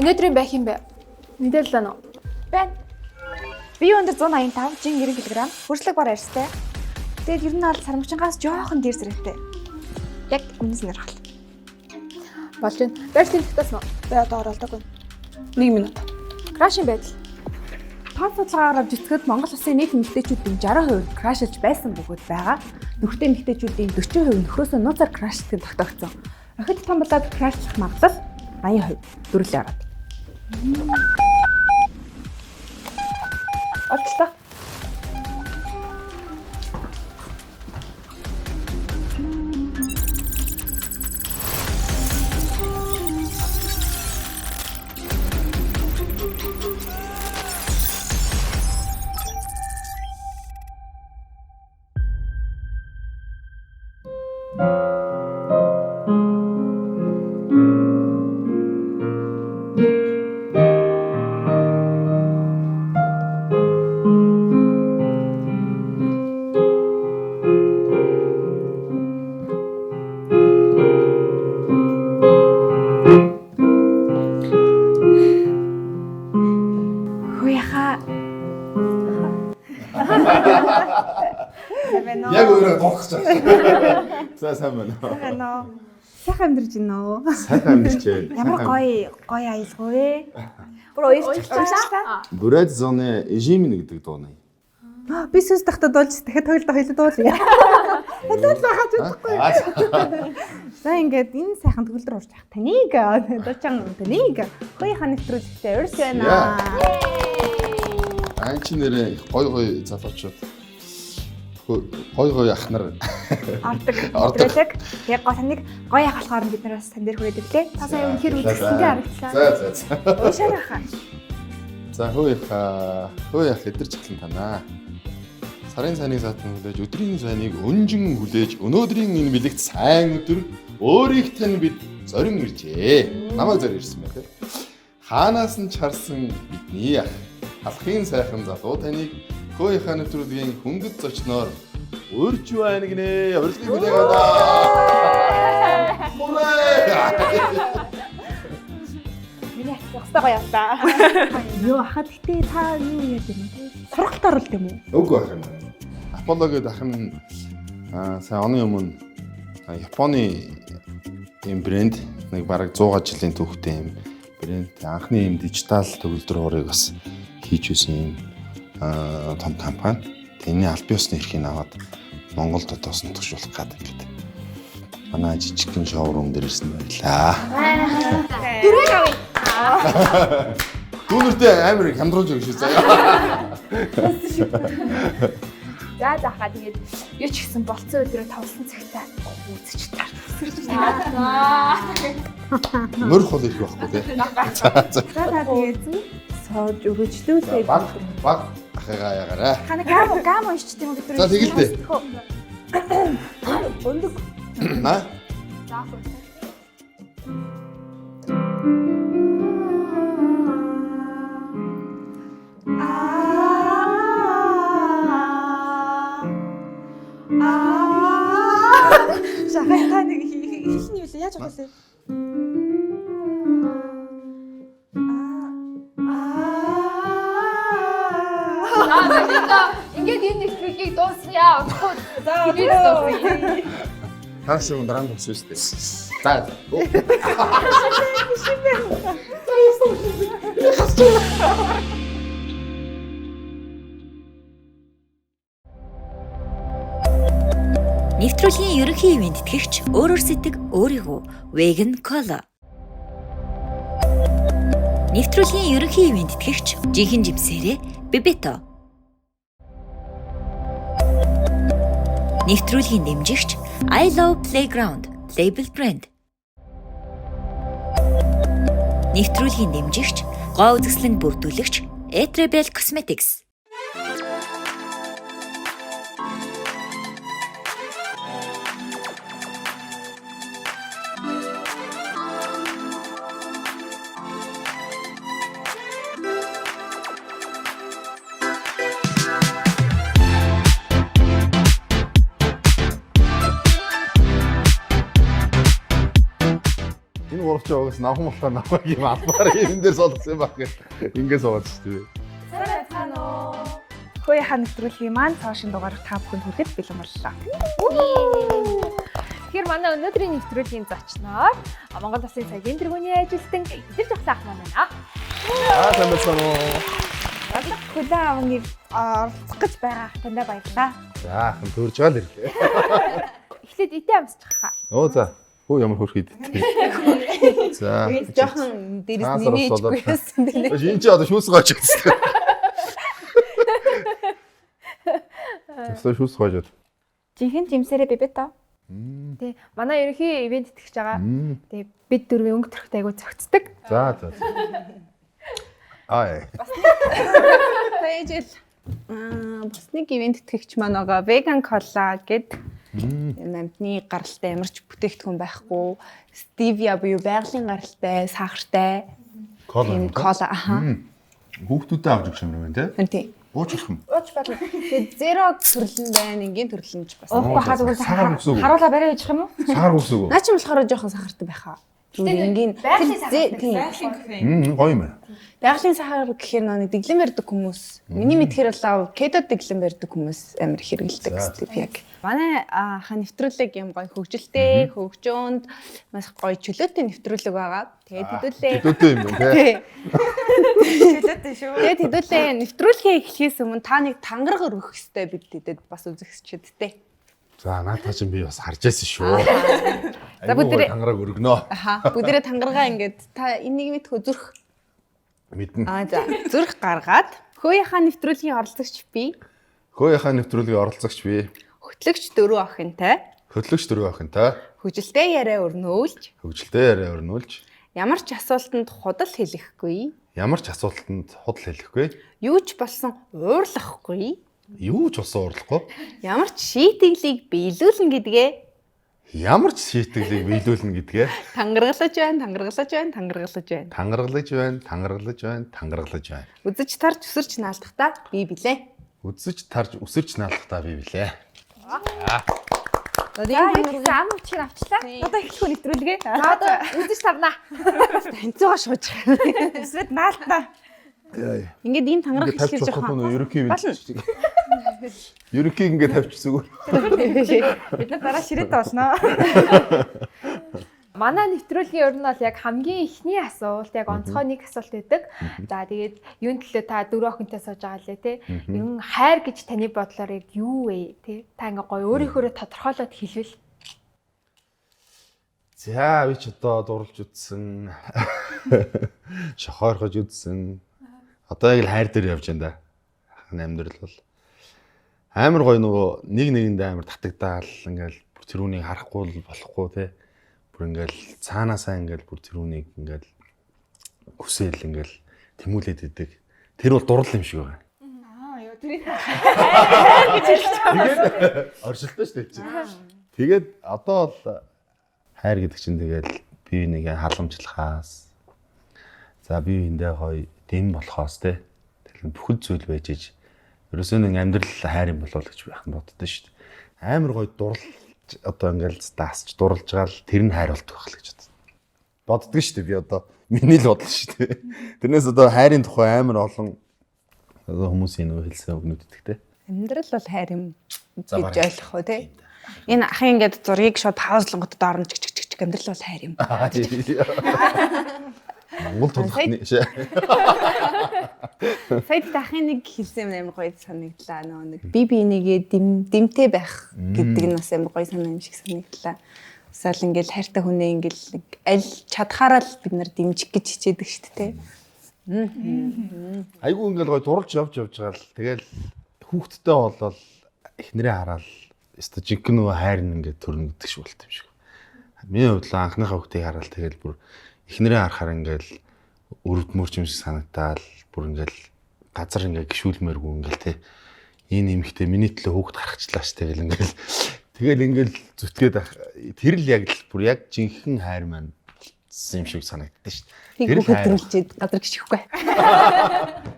Өнөөдрийн байх юм бэ? Мэдээлэл нь байна. Би өндөр 185 жин 90 кг хөрслөг бар арьстай. Тэгээд ер нь бол сармагчингаас жоохон дээр зэрэгтэй. Яг өмнөөс нь ярах. болж байна. Байршлын тагтаас нь Би одоо оролдог. 1 минут. Крашын байдал. Тоо судалгаагаар авч үзэхэд Монгол Улсын нийт эмэгтэйчүүдийн 60% крашилж байсан бөгөөд байгаа. Нөхөртэй эмэгтэйчүүдийн 40% нөхрөөсөө нууцаар крашлахыг тогтоогдсон. Охид том болоод крашлах магадлал 80% дөрвөлээ ороод. Олчлаа. Яг өөрөө гоохч байгаа. За сайн байна. Байна. Сайхан амьдарч байна уу? Сайхан амьдарч байна. Ямар гоё аялгүй вэ? Бүр уярчлаа. Бүрээд зоны Ижимин гэдэг дуу нэ. Би сүнс тахтад болж дахиад хоёулаа дуулъя. Хэлээд байхад үзэхгүй. За ингээд энэ сайхан төгөлдөр урж явах таныг дуучаан таныг хоёрхан нэвтрүүлэгтээ урьж байна. Ань чи нэрээ гой залуучууд гой ахнар ордог. Яг гоо таныг гоё ах болохоор бид нараас тань дээр хүрээд ирлээ. Та сая үнэхээр үзэсгэлэнтэй харагдлаа. За. Уушаа хаа. За хөөе хэдэрч эхлэн танаа. Сарын цайныг саатан хүлээж, өдрийн цайныг өнжин хүлээж, өнөөдрийн энэ бэлэгт сайн өдөр өөрийг тань бид зорин иржээ. Намайг зорин ирсэн байна те. Хаанаас нь чарсан бидний ах. Алхын сайхан залуу таныг хөөе нэвтрүүлгийн хөнгөд зочноор урьж байна гинэ. Урилгыг хүлээх аваа. Миний ахстай гоё яваа. Юу хахад гэтээ та юу яа гэв юм? Сургалт оруулт юм уу? Үгүй ахын. Аполло гэдэг ахын сая оны өмнө Японы юм брэнд нэг бараг 100 жилийн түүхтэй юм брэнд анхны юм дижитал төгөлдөр уурыг бас хийж байсан юм том компани. Тэний аль биесны эрхийг аваад Монголд дотоос нь тушуулах гэдэг ингээд. Манай жижигхэн шоурум дээр ирсэн байлаа. Дөрөв авъя. Түүнэртэй амар хямдруулж өгч заяа. За заахаа тэгээд юу ч гэсэн болцсон өдрөө тавлсан цагтаа үзэж таарсан. Мөрх хол их байхгүй тий. За. За та тэгээд сууж өгөөчлөө. Баг ахыгаа ягаарай. Хана гам уншчих юм гэдэг. За тэгэлдээ. Өндөг. На. Заах уу. Шахаа та нэг ихний юу яаж болох вэ? Ингээд энэ нэвтрүүлгийг дуусгая. За. Хаас юм дараа нь болсон шүү дээ. За. Нэвтрүүлгийн ерөнхий ивент тэтгэгч өөрөөр сэтг өөрийгөө Vegan Cola. Нэвтрүүлгийн ерөнхий ивент тэтгэгч жинхэнэ жимсээрээ Bebeto. Нэвтрүүлгийн дэмжигч I Love Playground Label Brand. Нэвтрүүлгийн дэмжигч гоо үзэсгэлэн бүрдүүлэгч Etrebel Cosmetics. сурах ч байгаас навхан болохоор намайг юм албаар энэ дээр солосон юм баг гэх. Ингээд суугаад шүү дээ. Хөөе ха нэвтрүүлгийн маань цаашин дугаар та бүхэнд хүлээж бэлэн боллоо. Тэгэхээр манай өнөөдрийн нэвтрүүлгийн зочноор Монгол Улсын цагийн тэргүүний ажилтан Идэр Жавхлан ах маань байна. Сайн байна уу? Хүлэн авныг оролцох гэж байгаа тандаа баярлалаа. За, хэн төрж байгаа л ирлээ. Эхлээд идэ амсчих хаа. Оо за. Хөө ямар хөрх идэгтэй. За. Жохон дээрээс нэмээжгүй байсан дээ. Энэ чи одоо шүүс гооч гэсэн. Тэсээ шүүс гоожод. Жинхэнэ жимсээрээ бибета. Тий. Манай ерөнхий ивент итгэж байгаа. Тэгээ бид дөрвийн өнгө төрхтэй айгу зөгцдөг. За. Аа. Тэжэл бас нэг ивент тэтгэгч маань байгаа vegan cola гэд намтны гаралтай ямарч бүтээгдэхүүн байхгүй stevia буюу байгалийн гаралтай сахартай кола Хүүхдүүдэд авч өгч юм байна тий. Ууч болох юм. Ууч болно. Тэгээд зеро төрлөн байна, энгийн төрлөн ч бас. Уухгүй хаа Сахар үсэг. харуулаа барай яжих юм уу? Сахар үсэг үү? Наа чи болохоор жоохон сахартай байхаа. Энгийн Гоё юм байна. байгалийн сахар гэхээр нэг дэглэм барьдаг хүмүүс. Миний мэдхээр бол кето дэглэм барьдаг хүмүүс амар их хэрэгэлдэг степ яг. Манай ха нэвтрүүлэг юм гоё хөгжилтэй, хөгжөөнд маш гоё чөлөөтэй нэвтрүүлэг байгаа. Тэгээд хэдүүлээ. Хэдүүлээ юм байна тий. Хэлээтэй шүү. Тэгээд хэдүүлээ нэвтрүүлгээ эхлэхээс өмнө та нэг тангараг өргөх хэрэгтэй бид тэдэд бас үзэгчдтэй. За наадаа чинь би бас харж байсан шүү. За бүгдээ тангараг өргөнөө. аха бүгдээ тангарага ингээд та энийг мэдхөө зүрх. Мэднэ. За зүрх гаргаад хөөийнхаа нэвтрүүлгийн оролцогч би. Хөөийнхаа нэвтрүүлгийн оролцогч би. Хөтлөгч дөрөв охинтой. Хөтлөгч дөрөв охинтой. Хөжилтэй яриа өрнөөлж. Хөгжилтэй яриа өрнүүлж. Ямар ч асуултанд худал хэлэхгүй. Ямар ч асуултанд худал хэлэхгүй. Юу ч болсон уурлахгүй. Юу ч болсон уурлахгүй. Ямар ч шийтгэлийг биелүүлнэ гэдгээ Ямар ч шийтгэлийг биелүүлнэ гэдгээ тангаргалж байна, тангаргалж байна, тангаргалж байна. тангаргалж байна, тангаргалж байна, тангаргалж байна. Үзэж тарж өсөрч наалдахдаа би билээ. Үзэж тарж өсөрч наалдахдаа би билээ. Одоо За энэ яг ам өвчгөр авчлаа. Одоо эхлэх үү нэвтрүүлгээ. За одоо үзэж тарнаа. тэнцүүгээ шууж. Эсвэл наалтнаа. Ингээд ийм тангараг Ингээд хэлж тавьчих жоохон. нь ерөнхий бид. Ерөнхий ингээд тавьчих зүгээр. Бид нар дараа ширээтэй болно. Манай нэвтрүүлгийн ер нь бол яг хамгийн ихний асуулт яг онцгой нэг асуулт байдаг. За тэгээд юун төлөө та дөрөв охинтой сууж байгаа лээ те. Ер нь хайр гэж таны бодлоор яг юу вэ те? Та ингээ гоё өөрийнхөө тодорхойлоод хэлвэл. За би ч одоо дурлж үзсэн. Шохоорхож үзсэн. Одоо яг л хайр дээр явж байна да. Ахны амьдрал бол амар гоё нөгөө нэг нэгэндээ амар татагдаал ингээл бүр тэрүүнийг харахгүй болохгүй те. Бүр ингээл цаанаасаа ингээл бүр тэрүүнийг ингээл хүсээл ингээл тэмүүлээд идэг. Тэр бол дурлал юм шиг байгаа. Ёо тэрийг Тэгээд оршилтоо шүү дээ. Тэгээд одоо бол хайр гэдэг чинь тэгэл бие биенийг халамжлахаас за бие биендээ гоё дэм болохоос те тэгэл бүхэл зүйл байж иж ерөөсөө нэг амьдрал хайр юм болов гэж байх нь боддоо шүү дээ. Амар гоё дурлж одоо ингээл даасч дурлж байгаа л тэр нь хайр болдог байх л гэж боддоо шүү дээ. Би одоо миний л бодлоо шүү дээ. Тэрнээс одоо хайрын тухай амар олон одоо хүмүүсийн нөгөө хэлсэн үгнүүд идэгтэй. Амьдрал бол хайр юм гэж ойлгох уу те. Энэ ахын ингээд зургийг шууд паузлонгод доор нь чиг амьдрал бол хайр юм. Монгол тулхны шээ. Сая дахин нэг хэлсэн юм амар гоё санагдлаа. Нөгөө нэг би бинийгээ дэмтэй байх гэдэг нь бас амар гоё санаа юм шиг санагдлаа. Усаал ингээл хайртай хүнээ ингээл нэг аль чадхаараа л бид нар дэмжих гэж хичээдэг шүү дээ. Айгу ингээл гоё дурлж явж байгаа л тэгэл хүүхдтэй болол эхнэрээ хараад өстө жинхэнэ нөгөө хайр нь ингээд төрнө гэдэг шиг болт юм шиг. Миний хувьд л анхныхаа хүүхдийг хараад тэгэл бүр эхнэрээ харахаар ингээл өрөвдмөрч юм шиг санагтаал бүр ингээл газар ингээд гişүүлмээргүй ингээл те энэ эмхтэй миний төлөө хүүхд гаргачлаа ш тэгэл ингээл зүтгээд тэр л яг л бүр яг жинхэнэ хайр маань юм шиг санагддаг ш. Тэр хүүхдрлжээд газар гიშэхгүй.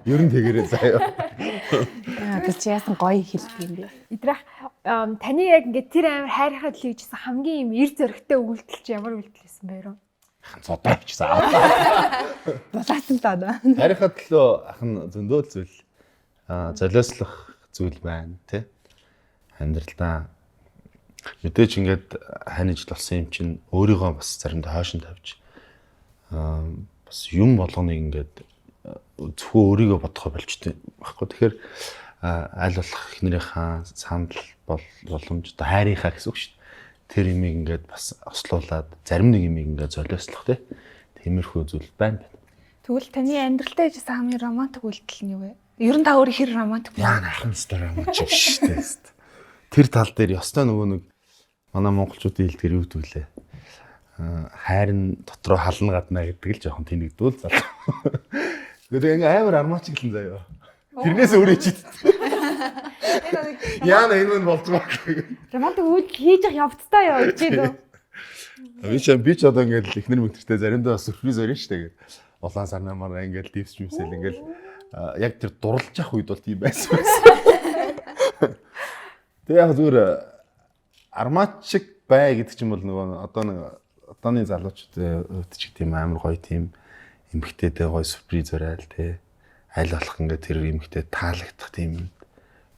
Ер нь тэгэрээ заяа. Тэр чи яасан гоё хэлдэг юм бэ? Идрах таны яг ингээд тэр амар хайрхаад л хийжсэн хамгийн юм эр зөрөгтэй үйлдэл чи ямар үйлдэл байсан бэ рүү? Цодоо бичсэн. Булаасан л даа. Тарихад төлөө ахын зөндөө зүйл золиослох зүйл байна тий. Амьдралдаа мэдээж ингээд хань ижил болсон юм чинь өөрийгөө бас заримдаа хойш нь тавьж бас юм болгоныг ингээд зөвхөн өөрийгөө бодохоо болчтой байхгүй. Тэгэхээр аль болох эхнэрийнхээ санал боломж одоо хайрынхаа гэсэн үг шүү дээ. Тэр имийг ингээд бас ослуулад зарим нэг имийг ингээд золиослох тий. Тиймэрхүү зүйл байна. Тэгвэл таны амьдралдаа ижсэн хамгийн романтик үйлдэл нь юу вэ? Ер нь та өөрөө хэр романтик вэ? Яа ахын стор романтик шүү дээ. Тэр тал дээр ёстой нөгөө нэг манай монголчуудын хэлдгэр юу гэвэл хайрын дотроо хална гадна гэдэг л жоохон тэнэгдүүл зал. Тэгээд ингээ амар армаачглан заяа. Тэрнээс өөрөө чийд. Яна энэ нь болж байгаа. Романтик үйлдэл хийж явах явцтай яа ичээд. Би ч одоо ингээл эхнэр мэтэртэй заримдаа сюрприз өрнө шүү дээ. Улаан сарнаа мараа ингээл дивс юмсэл ингээл яг тэр дурлаж явах үед бол тийм байсан. Тэг яг зүгээр армаачиг бай гэдэг чинь бол нөгөө одоо нэг одооны залуучууд өвдөж тийм амар гоё тийм эмгтээдээ гоё сюрприз өрөөл тий. Аль болох ингээд тэр эмгтээ таалагдах тийм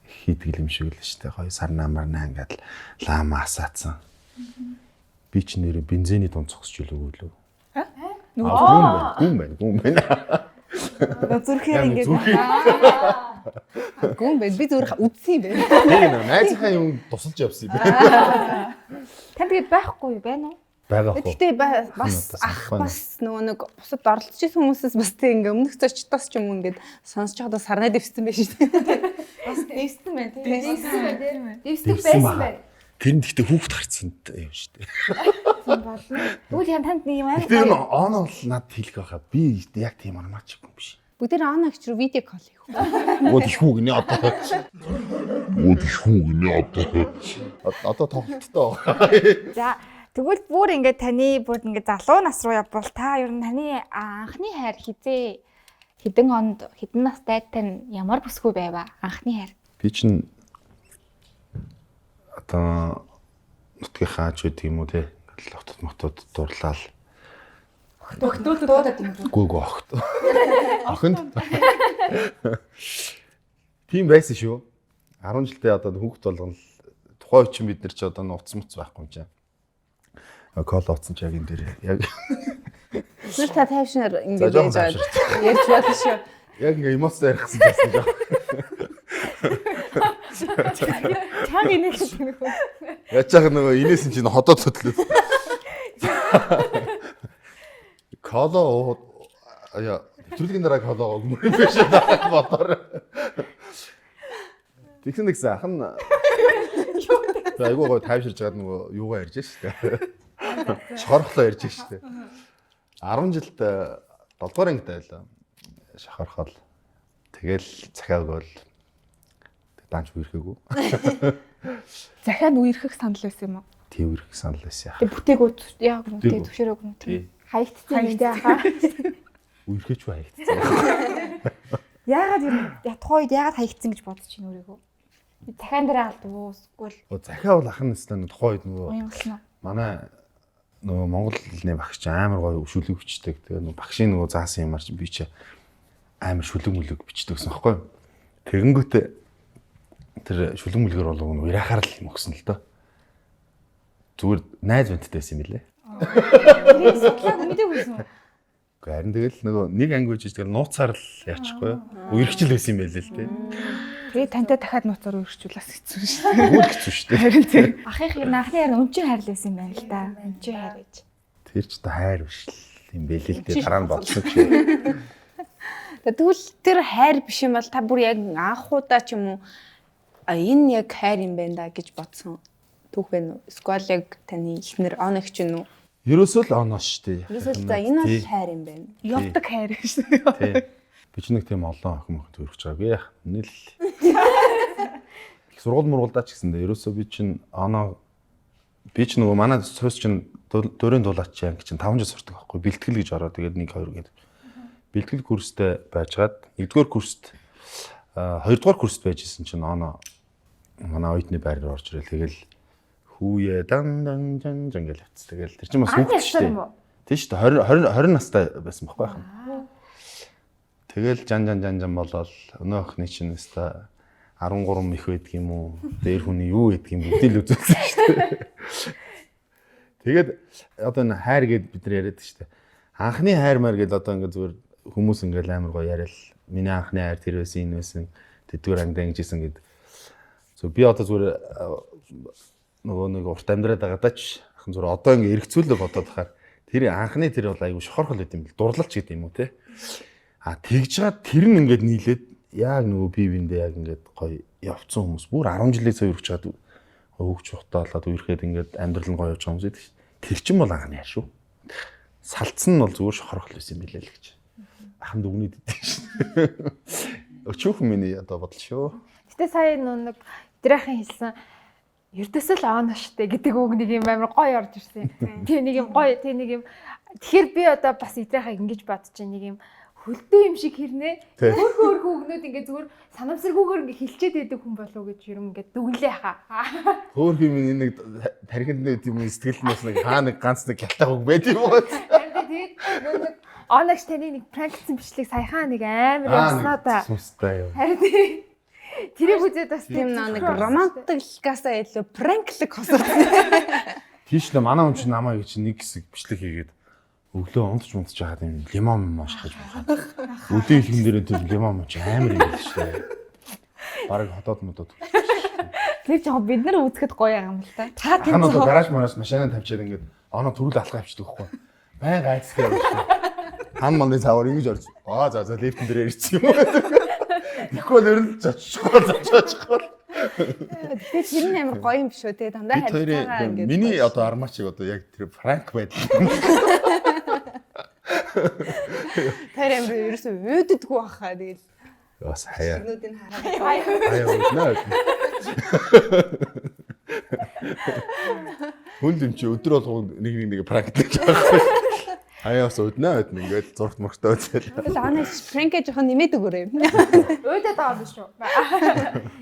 хийдэг юм шиг л шүү дээ. Гоё сарнаа марнаа ингээд лама асаацсан. Би ч нэрээ бензиний дунд цогсож үлээ. Гүн байна. Зүрхээр ингээд гүн бэ. Би зүгээр үдсэн юм байна. Тийм найзынхаа юм тусалж явсан юм байна. Танд тэгээд байхгүй байна уу? Байгаа хөө. Гэтэ бас ах бас нөгөө нэг бусад оролцож исэн хүмүүсээс бас тэг ингээ өмнөх зочдоос ч юм ингээд сонсож байхдаа сарнаа дэвссэн байж шүү дээ. Бас дэвсэн байна тийм. Дэвсдэг байсан байна. Тэр нь гэхдээ хүүхд гарцсан юм шүү дээ. Тэгвэл яа танд нэг юм аа. Тэр нь оноо бол надад хэлэх байхаа. Би яг тийм армаач юм биш. Бүгдээр оногч руу видео кол хийх. Өөд их хүүг нэ одоо. Одоо тоглолттой. За тэгвэл бүр ингээд таны бүр ингээд залуу нас руу явбал та ер нь таны анхны хайр хизээ хэдэн онд хэдэн настай тань ямар бүсгүй байваа анхны хайр? Би чинь одоо нутгийнхаа ч гэдэг юм уу те хотод дурлал. Өгтөөд юм. Гүйг огт. Охинд. Тийм байсан шүү. 10 жилдээ одоо хүүхд болгоно. Тухайн үечин бид нар ч одоо нууц муц байхгүй юм чинь. Кол утсан ч яг энэ дээр яг Нүр та тайвшнаар ингэж ярьж байна шүү. яг ингээ эмоц ярихсан байсан жаа. Чаг инээс нэг. Ячаах нөгөө инээс чинь ходоод хөдлөө. Коло яа нэвтрүүлгийн дараа колоо өгмөр юм биш бодоор. Тэгсэн нэгсэн ахын айгуу гоо тайвширж байгаа нөгөө юугаа ярьж штэ. Шохорхлоо ярьж штэ. 10 жилд 7 дугаар ангид байлаа. Шохорхол. Тэгэл цахиаг бол даанч үерхээгүй. Захиа нь үерхэх санал байсан юм уу? Тийм үерхэх санал байсан яа. Тэг бүтээгүүд яг үнтэй төвшөрөөг нь тийм. Хаягдсан юм дээ хаа. Үерхэж хаягдсан. Яагаад юм ятхойд яагаад хаягдсан гэж бодож чинь өөрийгөө. Захиан дээр алдгүй эсвэл Захиа бол ахын нэстэн тухайд нөгөө уянгалсан уу? манай нөгөө Монгол хэлний багш амар гоё шүлэг бичдэг. Тэгээ нөгөө багшийн нөгөө заасан юмар чинь би чи амар шүлэг мүлэг бичдэг гэсэн хэвхэв. Тэгэнгүүтээ тэр шүлэг мүлгэр болов нь уяахаар л юм өгсөн л доо. Зүгээр найз бантайсэн юм билээ. тэрийг судлаад мэдээгүй юм. Харин тэгэл нөгөө нэг анги үжиж тэгэл нууцаар л яачихгүй юу? Үерхчил байсан юм байлээ л тий. Тэгээ тантай дахиад нууцаар үргэлжлүүлээс хэцүү шүү дээ. Үгүй хэцүү шүү дээ. Харин тийм. Ахих ер нь анхны хайр өмчийн хайр л байсан юм байна л да. Өмчийн хайр гэж. Тэр ч та хайр биш л юм байлээ л дээ. Дараа нь бодсон ч юм. Тэгвэл тэр хайр биш юм бол та бүр яг анхудаа ч юм уу энэ яг хайр юм байна да гэж бодсон түүх байна уу? Эсвэл яг таны ихнэр оногч нь үү? Ерөөсөө л оноо шүү дээ. Ерөөсөө за энэ бол хайр юм байна. Явдаг хайр шүү дээ. Тий. Би ч нэг тийм олон охин мөхөнд өргөж байгаагүй яах. Нийл сургууль мургуулдаа ч гэсэндээ ерөөсөө би чинь оноо би ч нөгөө манай цус чинь дөрөв дулаач анги чинь 5 жил сурдаг байхгүй. Бэлтгэл гэж ороо тэгээд 1 2 гэдэг. Бэлтгэл курстэй байжгаад 1-р курст 2-р курст байжсэн чинь оноо манай оюутны байр руу орж ирэл тэгэл хүүе дан гэж явц. Тэгэл тэр чинь бас хүүхэд шүү дээ. Тийш үү 20 настай байсан байхгүй байх. Тэгэл жан болоод өнөө охины чинь өстой 13 их байдаг юм уу? Дээр хүний юу байдаг юм бүгдийг л үзүүлсэн шүү дээ. Тэгээд одоо энэ хайр гэдээ бид нар яриад шүү дээ. Анхны хайр маар гэдээ одоо ингээд зүгээр хүмүүс ингээд амар гоё яриад миний анхны хайр тэр байсан энэ байсан тэдгээр ангид ангижсэн гэд. Зөв би одоо зүгээр нөгөө нэг урт амьдраад байгаадаа ч ахын зүгээр одоо ингээд эргцүүлээ бодоод хахаар тэр анхны тэр бол айгүй шохорхол байт юм бэл дурлалч гэдэг юм уу те. Тэгж чад тэр нь ингээд нийлээд яг нөгөө бие биендээ яг ингээд гоё явцсан хүмүүс бүр 10 жилийн цаа өргөж чад өвгч ухтаалаад үерхэд ингээд амьдрал нь гоё явж байгаа хүмүүс байдаг шүү. Тэр чинь бол анхны хайр шүү. Салцсан нь бол зүгээр шохорхол байсан юм билээ л гэж. Ахын дүгнээд идэв шүү. Өчөөхөн миний одоо бодол шүү. Гэтэ сая нэг дрэхэн хэлсэн ердөөсөө л он штэ гэдэг үг нэг юм амар гоё орж ирсэн. Тэг нэг юм гоё тэг нэг юм тэгэхээр би одоо бас идрахыг ингэж бодчих нэг юм хөлдөө юм шиг хэрнээ хөөрхөн өгнөд ингээ зүгээр санамсаргүйгээр ингээ хилчээд байдаг хүн болов уу гэж юм ингээ дүгнлээ хаа. Хөөрхөн миний нэг тархинд нэг юм сэтгэл мэс нэг хаа нэг ганц нэг хялтаа хөг байд юм уу? Тэгээд нэг оногч таны нэг практиксэн бичлэг саяхан нэг амар явснаа да. Харин тэрийг үзээд бас тийм нэг романтикасаа илүү пранклик хосоо. Тийш л манай хүн чинь намайг чинь нэг хэсэг бичлэг хийгээд өглөө унтж байгаад юм лимон шахаж байгаа. Өдөө ихэн дээр тэр лимон ч амар юм биш үү? Бараг хотод модод. Тэр жоо бид нар үзэхэд гоё юм л та. Та тийм одоо гараж мараас машинаа тавьчаад ингээд оноо төрүүл алхаа авчдаг байхгүй. Байн гайцгаа юм шиг. Хан мандын цаавар ингэж орж. За лифтэн дээр ирсэн юм уу? Ихгүй л өрн зочихгүй. Тэгэхээр тэр нь амар гоё юм биш үү те дандаа харилцаагаа ингээд. Миний одоо армачиг одоо яг тэр франк байдал. Тэр амар ерөөсөө өөддгүү баха тэгэл. Бас хаяа. Шинүүдийг хараад. Хаяа. Хүнд юм чи өдөр болгон нэг практик байгаа. Хаяас өднөө ингээд зургт мөртөө үзэл. Тэгэл анаа пранк жоохон нэмээд өгөөрэй. өөдөө таад шүү.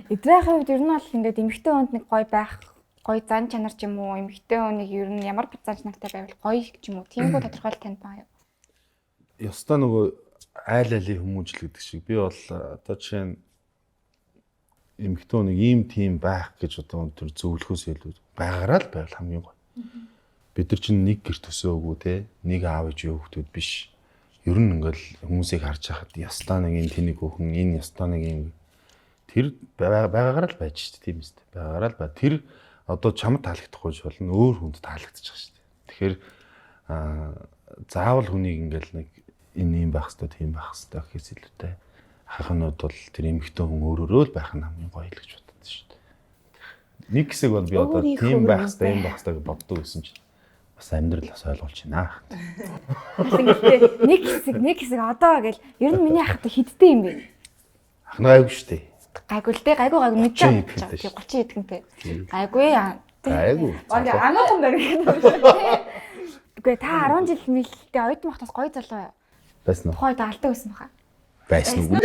Эдрахын үед ер нь бол ингээд эмэгтэй хүнд нэг гоё байх, гоё зан чанар ч юм уу, эмэгтэй хүнийг ер нь ямар зан чанартай байвал гоё ч юм уу. Тиймгүй тодорхойлт танд байгаа юу? Ёстой нөгөө айл айлын хүмүүжил гэдэг шиг би бол одоо жишээ нь эмэгтэй хүнийг ийм тийм байх гэж одоо тэр зөвлөхөөс илүү байгаараа л байвал хамгийн гоё. Бид нар чинь нэг гэр төсөөгүй те нэг аав ээж хүүхдүүд биш. Ер нь ингээл хүмүүсийг харж байхад ястаа нэг энэ тэнийг өхөн энэ ястаа нэг юм тэр байгаагаар л байж шүү дээ тийм үстэй. Байгаагаар л бай. Тэр одоо чамд таалагдахгүй болно өөр хүнд таалагдчих шүү дээ. Тэгэхээр заавал хүнийг ингээл нэг энэ юм байх хэвээр тийм байх хэвээр гэхээс илүүтэй хахнууд бол тэр эмэгтэй хүн өөрөөрөө л байх нь хамгийн гоё л гэж боддог шүү дээ. Нэг хэсэг бол би одоо тийм байх хэвээр юм байх хэвээр боддог гэсэн чинь бас амьдрал бас ойлгуулж байна. Гэхдээ нэг хэсэг одоо гэл ер нь миний ахтай хидтэй юм бэ? Ахна гайгүй шүү дээ. Гайгүй л дээ, гайгүй мэдээ. 30 хэдгэнтэй. Гайгүй. Гайгүй. Анаахан байна. Үгүй та 10 жил мэлтэй оюутан багтаас гоё залуу байсан уу? Хойд алдаг байсан баха. Байсан уу?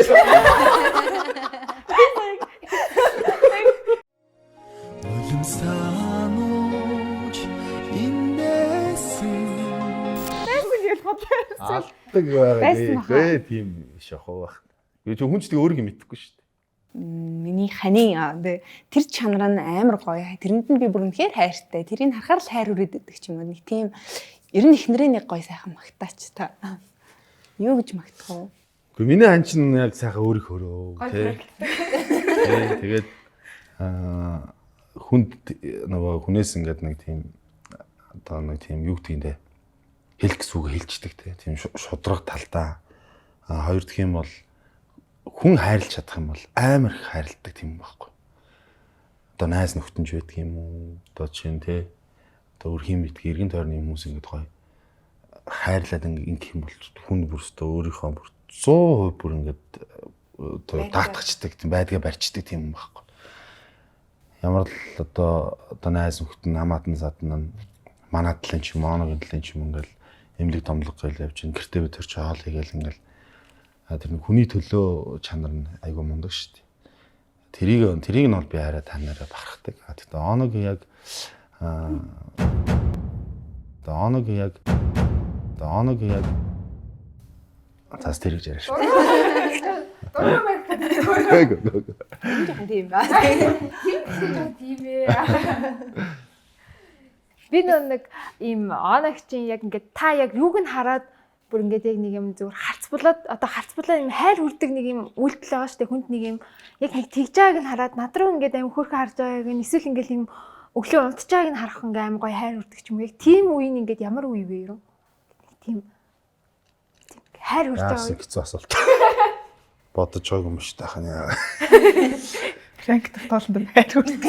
Алдаг байгаа тийм шохоо байх. Би ч хүн ч тэг өөрийг мэдэхгүй шүү дээ. Миний ханийн тэр чанар нь амар гоё. Тэрэнд нь би бүр үнэхээр хайртай. Тэрийг харахаар л хайр үрээд өгдөг ч юм уу. Нэг тийм ер нь эхнэрээ нэг гоё сайхан магтаач та. Юу гэж магтах вэ? Гэхдээ миний хан чинь яг сайхан өөрийг хөрөө тий. Тэгээд хүнд нөгөө хүнээс ингээд нэг тийм одоо нэг тийм юу гэдгийг хэлэх гэсэн үг хэлждэг тийм шудраг талдаа. Хоёр дахь юм бол хүн хайрлаж чадах юм бол амар их хайрладаг тийм байхгүй. Одоо найз нөхдөж байдаг юм уу? Одоо чинь тий. Одоо өрхийн битгий эргэн тойрны хүмүүс ингээд гоё хайрлаад ингээд юм бол хүн бүрстөө өөрийнхөө бүр 100% бүр ингээд одоо таатгачдаг тийм байдгаа барьчдаг тийм юм байхгүй. Ямар л одоо найз нөхдөд намаатан садна манай талын ч юмооногийн талын ч юм ингээл эмнэлэг томлог гээл явж ин гэртээ бид тэр чи хоол хийгээл ингээл тэр нэг хүний төлөө чанар нь айгүй мундаг шүү дээ. Тэрийг нь бол би арай танаараа бахархдаг. Тэгтээ оногийн яг Одоо оног яг цаас тэрэг жаргаш. Тийм ба. Тийм ээ. Би нэг ийм оногчин яг ингээд та яг юуг нь хараад бүр ингээд яг нэг юм зүгээр харцбулаад юм хайр хүрдэг нэг юм үйлдэл байгаа шүү дээ. Хүнд нэг юм яг нэг тэгж байгааг нь хараад над руу ингээд аим хөөрхөн харж байгааг нь эсвэл ингээд юм өглөө унтж байгааг нь харах ингээд аим гоё хайр хүрдэг ч юм уу. Яг тийм үеийн ингээд ямар үе вэ юу? Тийм хайр хүрдэг Яасан хэцүү асуулт. Бодож байгаа юм шүү тахын яа. Франк тоглолтод хайр хүрдэг.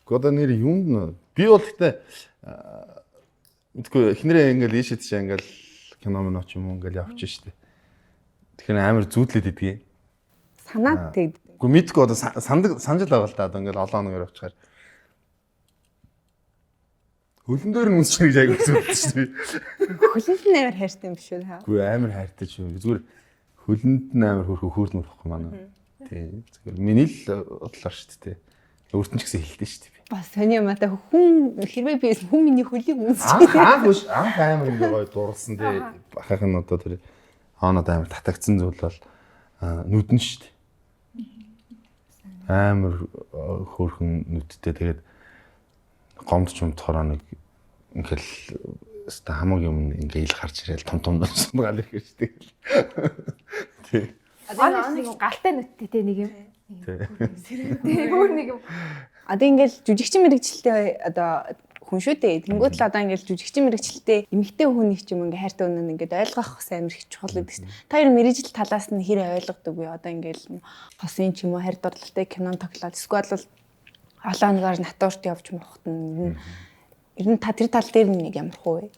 Года нэр юм би бол гэхдээ мэдгүй эхнэрээ ингээл ийшээ тийшээ ингээл кино мөн ч юм уу ингээл явчих штеп. Тэгэхээр амар зүүдлээд идэгий. Санаад тэг. Үгүй мэдгүй одоо санаж л байгаа л да одоо ингээл олон хоногор явчихаар. Хөлн дээр нь үнсчих гэж айгуу зүүдсэн штеп. Хөлөнд нь амар хайртай юм биш үү та? Үгүй амар хайртай шүү. Зүгээр хөлөнд нь амар хөөрхөн хөөрмөрөхгүй манай. Тийм. Зүгээр миний л бодлоор штеп. Өөртөө ч гэсэн хэлдэг штеп. Бас сони юм ата хүн хэрвээ би хүн миний хөлийг үнсч. Анх амар ингээ гоё дурлсан тий. Бахах нь одоо тэр хаанад амар татагдсан зүйл бол нүдэн штеп. Амар хөөрхөн нүдтэй тэгээд гомдч юмдохороо нэг ингээл өста хамаг юм ингээ ил харж ирээл том сумгаал их штеп. Тий. Одоо нэг галтай нүдтэй те нэг юм. Тий. Өөр нэг юм. Одоо ингээл жүжигчин мэрэгчлээ одоо хүн шүү дээ. Тэнгүүд л одоо ингээл жүжигчин мэрэгчлээ эмэгтэй хүний ч юм ингээ хайртай үнэн ингээд ойлгох амар их чухал гэдэг чинь. Та хоёр мэрэгжил талаас нь хэр ойлгодог вэ? Одоо ингээл хосын ч юм уу хайр дурлалтай кинон тоглоод эсвэл бол олон оногоор натуурт явж мохот нь ер нь та тэр тал дээр нэг ямар хөө вэ?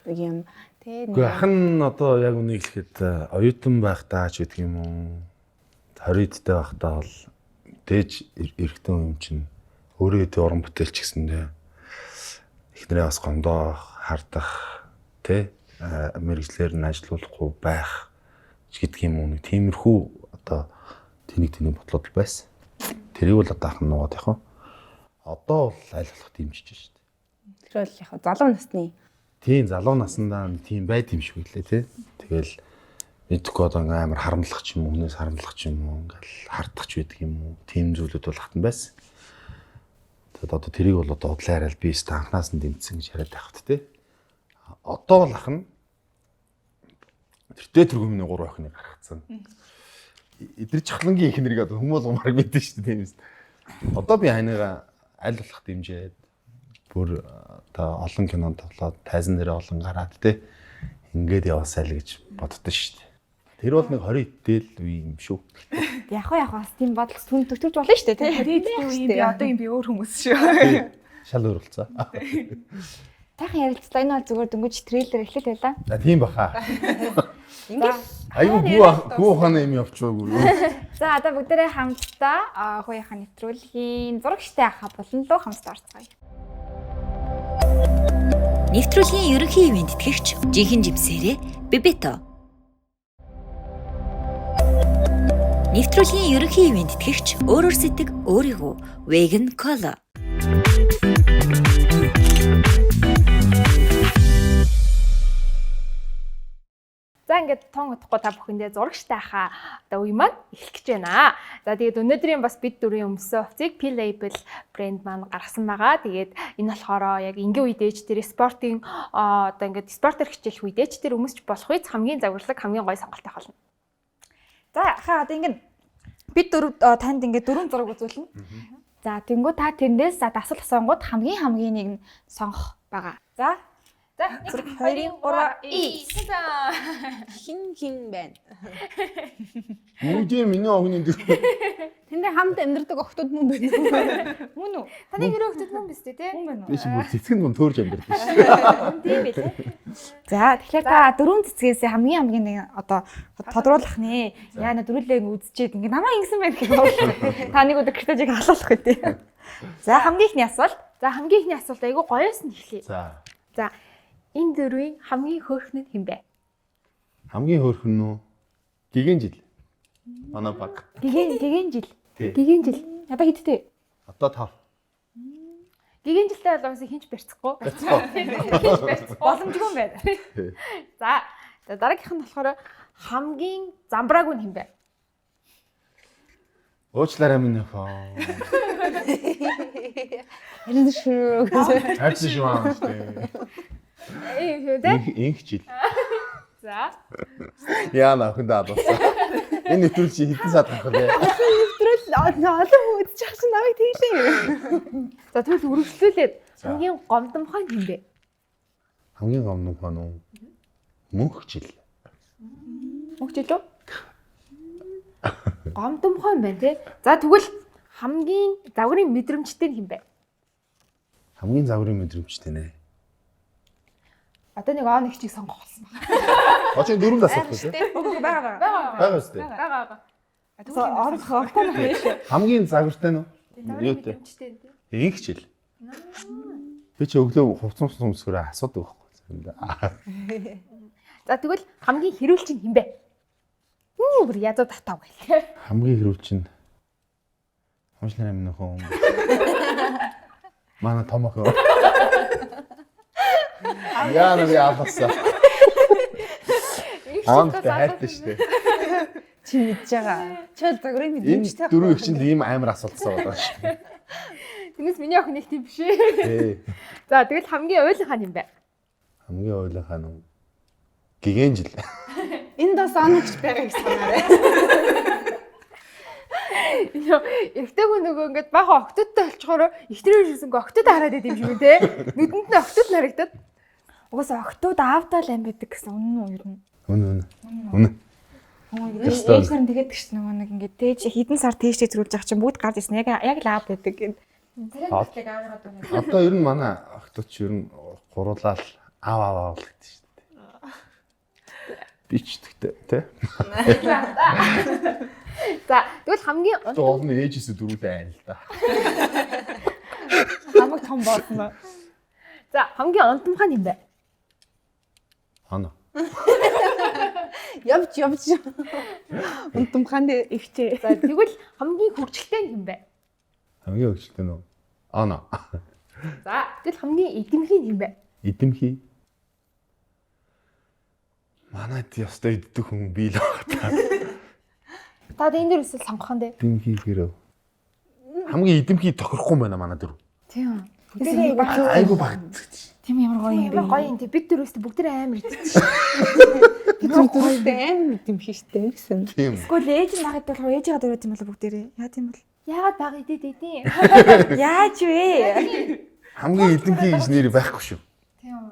Нэг юм тий. Гэхдээ ахын одоо яг үнийг хэлэхэд оюутан байхдаа ч гэдэг юм уу 20-д байхдаа бол дээж эрэгтэй юм чинь өөрөө тэ уран бүтээлч гэсэндээ эхнэрээ бас гомдоо хардах тэ мэрэгчлэр нь ажиллахгүй байх гэдэг юм уу нэг тиймэрхүү одоо тэнийг бодлоод байсан. Тэрийг бол одоо ахын нуугаад яах вэ? Одоо бол аль болох дэмжиж шүү дээ. Тэр бол яг залуу насны. Тийм залуу наснаа тийм байд юм шиг үлээ тий. Тэгэл мэдхгүй одоо ингээм амар харамлах ч юм уу, хүнээс харамлах ч юм уу, ингээл хардах ч байдаг юм уу. Тийм зүйлүүд бол хатан байсан. Тэгэд одоо тэрийг бол одоо удлаа хараад би өөртөө анханаас нь дэмжсэн гэж яриад байхад тий. Одоо л ахна тэртээ тэргүүмний 3 охиныг гаргацсан. Эдгэр чахлангийн их нэрийг одоо хүмүүс гомарг мэдэн шүү дээ тийм ээ. Одоо би ханийгаа аль болох дэмжээд бүр одоо олон кинонд тоглоод тайзан дээр олон гараад тий. Ингээд яваасай л гэж боддоо шүү дээ. Тэр бол нэг 20 идэл үе юм шүү. Яг бас тийм бодол сүн төгтөрж болно шүү дээ тий. 20 идэл үе би одоо юм би өөр хүмүүс шүү. Шал өөр болцоо. Тайхан ярилцлаа энэ бол зүгээр дөнгөж трейлер эхлэх байлаа. За тийм баха. Ингээд Айгу гүү хана юм явчихгүй юу? за одоо бүгдээрээ хамтдаа хууийнхаа нэвтрүүлгийн зурагчтай ахаа болон луу хамтдаа орцгоё. Нэвтрүүлгийн ерөнхий ивент тэтгэгч жинхэнэ жимсээрээ Бебето. Нэвтрүүлгийн ерөнхий ивент тэтгэгч өөрөөр сэтг өөрийгөө Vegan Cola. За ингээд тон утахгүй та бүхэндээ зурагчтай хаа одоо үе маань эхлэх гэж байна. За тэгээд өнөөдрийн бас бид дөрвийн өмсөн хувцсыг P-Label брэнд маань гаргасан байгаа. Тэгээд энэ болохоор яг энгийн үедээч тэр спортын одоо ингээд спортер хичээлх үедээч тэр өмсч болох үед хамгийн загварлаг хамгийн гоё сонголттой болно. За хаа одоо ингээд бид дөрөв танд ингээд дөрвөн зураг үзүүлнэ. За тэнгуү та тэрнээс дасал асуунгууд хамгийн нэг нь сонгох байгаа. За 1 2 3 Хин байна. Үгүй миний огны дээр. Тэндээ хамт амьдардаг охтууд мөн байна. мөн үү? Таны гэрээ хөлтөд мөн биз дээ тий? Мөн байна уу? Би ч бүр цэцгэн гон төөрж амьдэрдэг шүү. Тийм байлээ. За тэгэхээр та дөрвөн цэцгээс хамгийн нэг одоо тодруулах нэ. Яа дөрүлээ үзчихэд ингээ намаа ингэсэн байх гэх юм. Та нэг өдөр гэртэж халуулах үү. За хамгийн ихний асуулт. Айгу гоёос нь эхлэе. За энэ дөрвийн хамгийн хөөрхөн нь хэн бэ? Хамгийн хөөрхөн нь гигэн жил. Манай баг. Гигэн жил. Тий. Гигэн жил. Одоо хэдтэй? Одоо 5. Гигэн жилтэй бол уусаа хинч барьцахгүй. Хинч барьцахгүй. Боломжгүй юм байна. За дараагийнх нь болохоор хамгийн замбраагүй нь хэм бэ? Уучлаарай минь фоо. Харин шүү. Хайрцаг шүү аа штэ. Инх жил. За. Яа нөхөнд аадсан. Энэ нэвтрүүл чи хэдэн сар гарах вэ? Нэвтрүүл олон үзчих чинь намайг тийлээ. За тэгвэл үргэлжлүүлээд хамгийн гомдомхой нь хэм бэ? Хамгийн гомдомхой нь мөнх жил. Мөнх жил үү? Гомдомхой юм байна тий. За тэгвэл хамгийн загварын мэдрэмжтэй нь хэм бэ? Хамгийн загварын мэдрэмжтэй нэ. Одоо нэг он их чиг сонгох болсон байна. Очоо дөрөв асуулт үү? Бага. Байгаа шүү дээ. Бага. Тэгэхээр орох хогтой нь байна шүү. Хамгийн загвартай нь Загварын мэдрэмжтэй нь тий. инх жил. Би чи өглөө хувцас өмсгөрөө асуудаг байхгүй. За тэгвэл хамгийн хэрүүлч нь хэм бэ? Бүр язуу татав гэх. Хамгийн хэрүүл чинь хончлын амин нөхөн. Манай том охин. Яа нэг яалгасан. Аамтай хайртай штэ. Чи мэдж байгаа. Чи загварын Энэ мэдрэмжтэй. дөрөв их чинь ийм амар асуултсан байгаа штэ. Тэгээс миний охин нэг тийм биш ээ. За тэгвэл хамгийн ойлгох нь юм бэ? Хамгийн ойлгохаа нь гигэн жил. Энд бас оногч байгаа гэж санаарай. Эхтэй хүн нөгөө ингээд бага октодтой болчихороо ихтрээр шивсэнгүй октод хараад идэм шиг үү те. Нүдэнд нь октод харагдаад. Угаасаа октод аавтаа л ам байдаг гэсэн үнэн үү ер нь? Үнэ. Ээжлэр нь тэгээд гэж нөгөө нэг ингээд дээж хідэн сар тийшээ зөрүүлж явах чинь бүгд гарч ирсэн. Яг л аав байдаг гэнэ. Царайнчлаг аавраад байна. Одоо ер нь манай октод ч ер нь гуруулаад аав л гэдэг штэ. Би ч тэгтээ тий. За тэгвэл хамгийн Доолны ээжээсээ дөрүүлээ айл л да. Хамаг том болно. За хамгийн ондомхой нь юм бэ? Хана. Явж. Унтамхан дээр ихчээ. За тэгвэл хамгийн хөвгчлөлтэй нь юм бэ? Хамгийн хөвгчлөлтэй нь ана. За тэгвэл хамгийн эдэмхий нь юм бэ? Эдэмхий. Манайд ёстой иддэг хүн би л байна. Та энэ дөрөс сонгох нь дээ. Эдэмхий хэрэг. Хамгийн эдэмхий тохирохгүй байна манай дөрөв. Тийм. Айгу багт. Тийм ямар гоё юм бэ? Гоё юм тий. Бид дөрөс бүгд амар идэж. Би зүгтээ амар мэдэм хийштэй гэсэн. Тийм. Эсвэл ээж нь багт болохоор ээжигээ дөрөөд юм болоо бүгдээрээ. Яа тийм бол? Яагаад баг идээд идэв? Яаж вэ? Хамгийн эдэмхий гэж нэр байхгүй шүү. Тийм.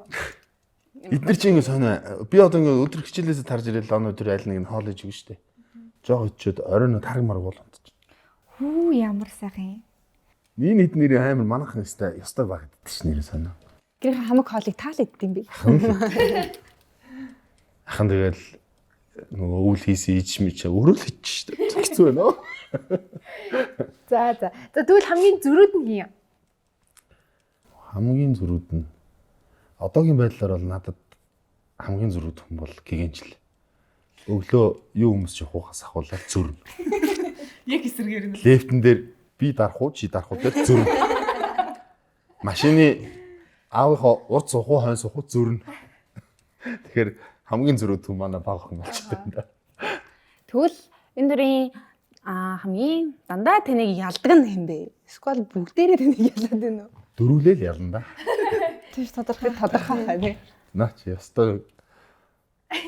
Эдгээр чи ингэ сонио. Би одоо ингэ өдөр хичээлээсээ тарж ирэл он өдөр аль нэг нь хоол иж өгнө штэ. Жоо өчөөд оройн таргмар болоод. Хүү ямар сайхан юм. Энэ хэд нэр амар манайхан ёстой баг гэдэг ш нэр сонио. Гэрийн хамаг хоолыг таал идэм би. Ахан тэгэл нөгөө өвөл хийсэн ич мич өөрөө л хийчих штэ. Хэцүү байна оо. За. За тэгвэл хамгийн зөрүүд нь юм. Хамгийн зөрүүд нь одоогийн байдлаар бол надад хамгийн зөрүүд хүн бол гигэнчл. Өглөө юу өмсч явахаас ахуулаад зөрнө. Яг эсэргээр нь. Лефтэн дээр би дарах уу чи дарах уу дээр зөрнө. Машины аавынхаа урд суух уу хойно суух уу зөрнө. Тэгэхээр хамгийн зөрүүд хүн манай баг хүн болчихсон юм да. Тэгвэл энэ дөрийн хамгийн дандаа таныг ялдаг нь хэм бэ? Эсвэл бүгдээрээ таныг ялаад байна уу? Дөрвөлээ л ялна да. Тийш тодорхой байна. Наач ястай.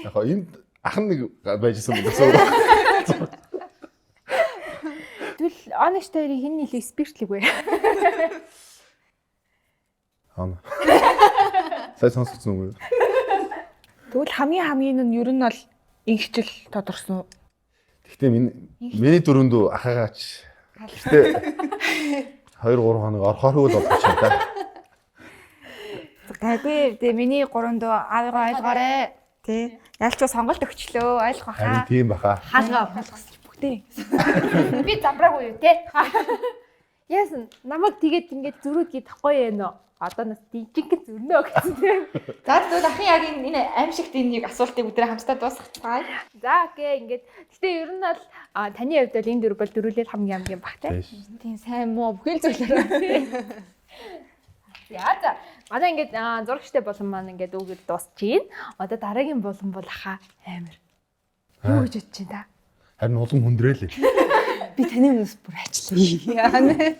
Яг энд ахан нэг байжсэн юм байна. Тэгвэл оногч таарыг хэн нийлээ спиртлэг вэ? Ана. Сая сонсогдсон уу? Тэгвэл хамгийн нь ер нь бол инхчил тодорсон. Гэхдээ миний дөрөндөө ахаагаач. Гэхдээ 2-3 хоног орохоор л болж байна. Гайгүй дээ миний 3 дөө аавыгаа ойлгоорой. Тэ. Ялч сонголт өгчлөө ойлгох Харин хаа. тийм баха. Хаалгаа болгосон бүгдээ. Би замбраагүй юу те? Яасан намайг тэгээд ингээд зөрүүд гээд тахгүй юм уу? Одоо нас дижиг зөрнөө гэсэн тийм. За тэгвэл ахын яг энэ аимшигт энийг асуултыг өдрөө хамтдаа дуусгацгаая. За окей ингээд. Гэтэ ер нь бол таны хувьд бол энэ дөрв бол дөрүлээд хамгийн багтай. Тийм сайн муу бүхэл зүйлээр. За. Манай ингээд зурагчтай болон маань ингээд үгээр дуусч гин. Одоо дараагийн болон бол хаа амар. Юу гэж бодож байна та? Харин улам хүндрээлээ. Би таны өмнөөс бүр ажиллая.